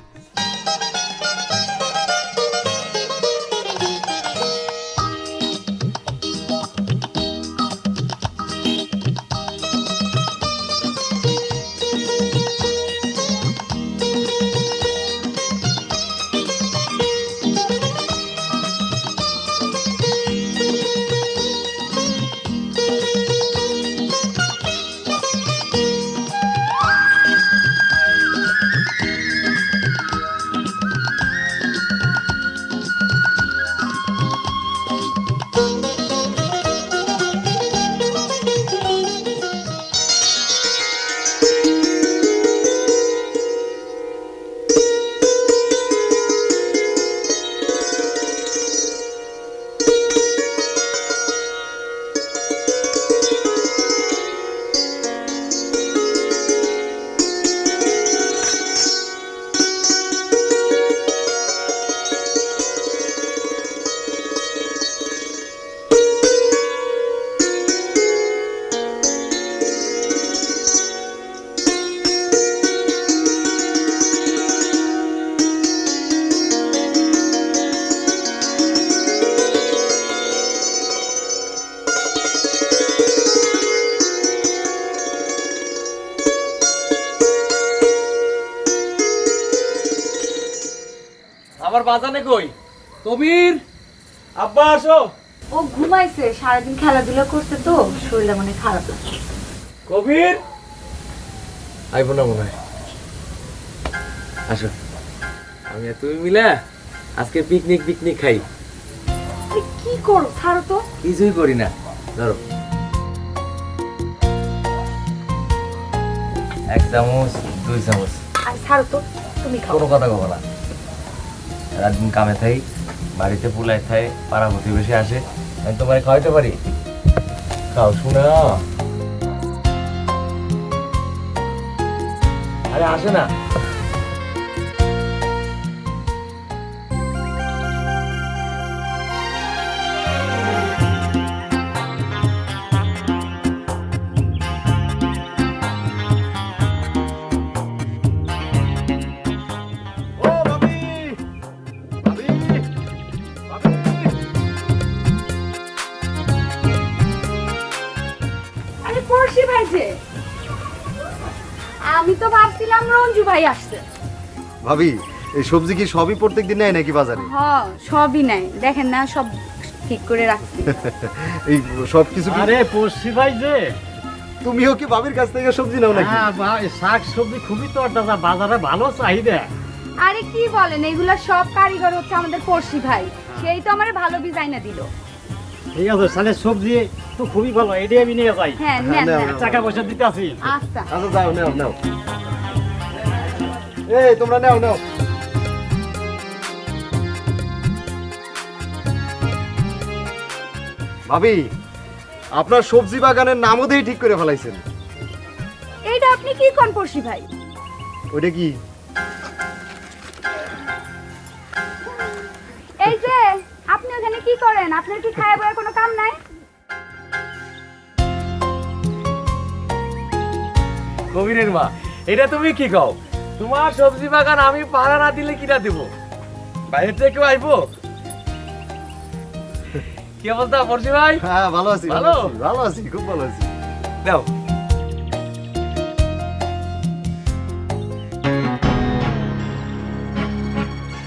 [SPEAKER 3] আমার বাজানে কই? কবির, আব্বা আসো।
[SPEAKER 11] ও ঘুমাইছে, সারাদিন খেলাধুলা করছে তো শরীরটা মানে খারাপ লাগছে।
[SPEAKER 3] কবির আইব না মনে হয়। আসো, আমি আর তুমি মিলে আজকে পিকনিক খাই।
[SPEAKER 11] কি করো? ছাড়ো তো।
[SPEAKER 3] কিছুই করি না, ধরো 1 চামচ 2 চামচ।
[SPEAKER 11] আর ছাড়ো তো, তুমি খাও।
[SPEAKER 3] কোনো কথা কব না। রাতদিন কামে থাই, বাড়িতে পুলাই থাই, পাড়া প্রতিবেশী আসে, আমি তোমার খাওয়াইতে পারি। খাও শোনা। আরে আসে না।
[SPEAKER 11] আরে পড়শি ভাই যে, আমি তো ভাবছিলাম রঞ্জু ভাই আসছে।
[SPEAKER 10] ভাবি, এই সবজি কি সবই প্রত্যেকদিন নেয় নাকি বাজারে?
[SPEAKER 11] হ্যাঁ, সবই নাই, দেখেন না সব ঠিক করে রাখছি।
[SPEAKER 10] এই সব কিছু কি?
[SPEAKER 6] আরে পড়শি ভাই যে,
[SPEAKER 10] তুমিও কি ভাবির কাছ থেকে সবজি নাও নাকি?
[SPEAKER 6] হ্যাঁ ভাই, শাক সবজি খুবই তো তাজা, বাজারে ভালো চাহিদা।
[SPEAKER 11] আরে কি বলেন, এগুলা সব কারিগর হচ্ছে আমাদের পড়শি ভাই, সেই তো আমারে ভালো ডিজাইন দিল।
[SPEAKER 6] ঠিক আছে, তাহলে সবজি তো খুবই ভালো, এটাই আমি নিয়ে যাই।
[SPEAKER 11] হ্যাঁ, নেন নেন।
[SPEAKER 6] টাকা পয়সা দিতে আসি।
[SPEAKER 11] আচ্ছা
[SPEAKER 10] আচ্ছা, যাও, নাও নাও। এই তোমরা নাও নাও। ভাবি, আপনার সবজি বাগানের নামও দিয়ে ঠিক করে ফেলাইছেন।
[SPEAKER 11] এইটা আপনি কি কোন পড়শি ভাই?
[SPEAKER 10] ওটা কি?
[SPEAKER 11] এই যে আপনি ওখানে কি করেন? আপনার কি খায়া বয়ার কোনো কাম নাই?
[SPEAKER 3] কবিরের মা, এটা তুমি কি কও? তোমার সবজি বাগান আমি পাহারা না দিলে কিনা দিব? বাইরে থেকে কেউ আইবো? কি অবস্থা পড়শি ভাই?
[SPEAKER 10] হ্যাঁ, ভালো আছি,
[SPEAKER 3] ভালো?
[SPEAKER 10] ভালো আছি, খুব ভালো আছি।
[SPEAKER 3] দাও।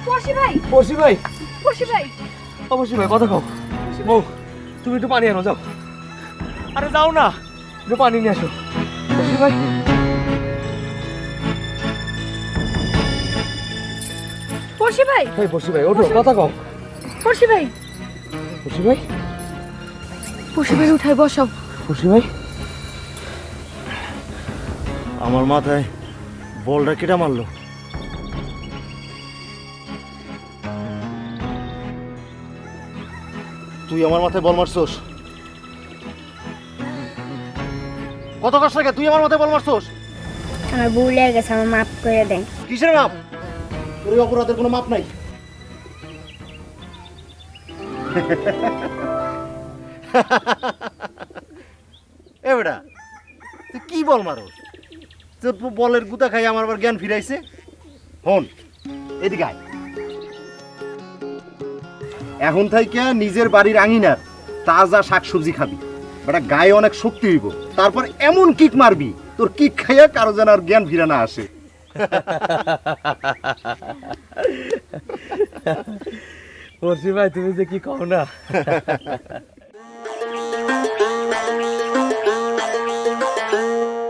[SPEAKER 11] পড়শি ভাই,
[SPEAKER 3] পড়শি ভাই,
[SPEAKER 11] পড়শি ভাই,
[SPEAKER 3] পড়শি ভাই কথা কও। বউ, তুমি একটু পানি আনো, যাও। আরে যাও না, একটু পানি নিয়ে আসো। পড়শি ভাই,
[SPEAKER 11] পড়শি ভাই,
[SPEAKER 3] এই পড়শি ভাই ওঠো, কথা কও।
[SPEAKER 11] পড়শি ভাই,
[SPEAKER 3] পড়শি ভাই,
[SPEAKER 11] পড়শি ভাই উঠাই বসাও।
[SPEAKER 10] খুশি ভাই, আমার মাথায় বলটা কেটে মারলো। তুই আমার মাথায় বল মারছোস? কত কষ্ট লাগে তুই আমার মাথায় বল মারছোস?
[SPEAKER 12] আমার ভুল হয়ে গেছে, আমার মাফ করে দেন।
[SPEAKER 10] কিসের মাপ? তোর এই অপরাধের কোনো মাপ নাই। এ বেটা, তুই কি বল মারোস? তোর বলের গুতা খাই আমার আবার জ্ঞান ফিরাইছে। হন এদিকে আয়। এখন থেকে নিজের বাড়ির আঙিনার তাজা শাকসবজি খাবি, বেটা গায়ে অনেক শক্তি হইব। তারপর এমন কিক মারবি তোর কিক খাইয়া কারো যেন আর জ্ঞান ফিরে না আসে।
[SPEAKER 3] পড়শি ভাই তুমি যে কি কও না।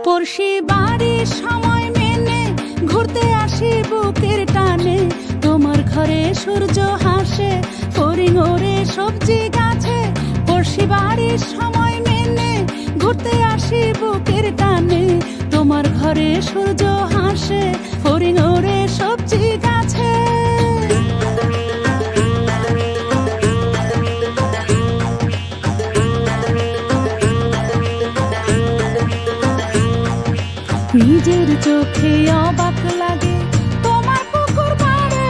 [SPEAKER 14] পড়শি বাড়ির সময় মেনে ঘুরতে আসি বুকের টানে, তোমার ঘরে সূর্য হাসে ফড়িং ওরে সবজি গাছে। পড়শি বাড়ির সময় মেনে ঘুরতে আসি বুকের টানে, তোমার ঘরে সূর্য হাসে ফড়িং ওরে সবজি গাছে। নিজের চোখে অবাক লাগে তোমার পুকুর পাড়ে,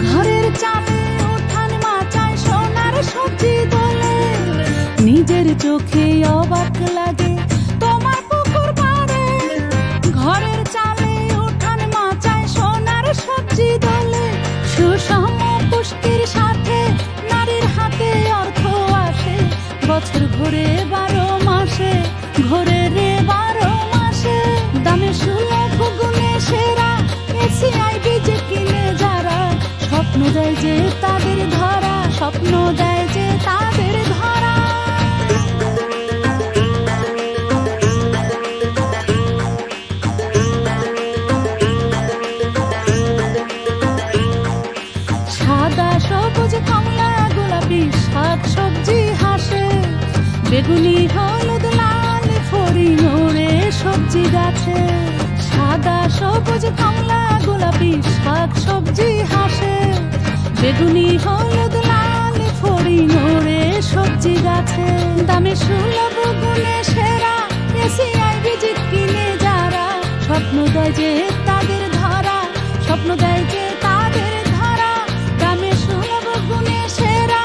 [SPEAKER 14] ঘরের চালে উঠান মাচায় সোনার সবজি দোলে। নিজের চোখে অবাক লাগে তোমার পুকুর পাড়ে, ঘরের চালে উঠান মাচায় সোনার সবজি দোলে। সুষম পুষ্টির সাথে নারীর হাতে অর্থ আসে, বছর ঘুরে 12 মাসে ঘুরে রে 12 মাসে। দামে সুলভ গুণে সেরা এসিআই বীজ কিনে যারা, স্বপ্ন দেয় যে তাদের ধরা, স্বপ্ন দেয় যে তাদের ধরা। সাদা সবুজ কমলা গোলাপি শাক সবজি হাসে, বেগুনি হলুদ লাল ফড়িং ওড়ে সবজি গাছে। সাদা সবুজ কমলা গোলাপি শাক সবজি হাসে, বেগুনি হলুদ লাল ফড়িং ওড়ে সবজি গাছে। দামে সুলভ গুণে সেরা এসিআই বীজ কিনে যারা, স্বপ্ন দেয় যে তাদের ধরা, স্বপ্ন দেয় যে তাদের ধরা। দামে সুলভ গুণে সেরা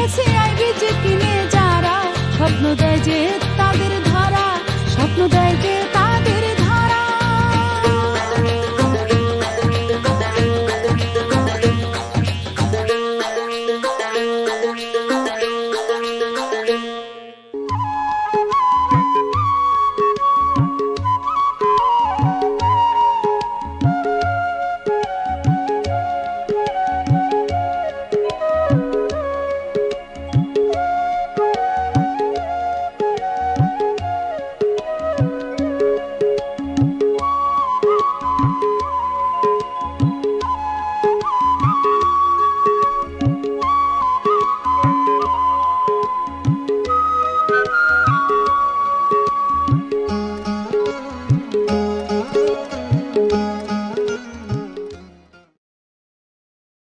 [SPEAKER 14] এসিআই বীজ কিনে যারা, স্বপ্ন দেয় যে তাদের ধরা, স্বপ্ন দেয় যে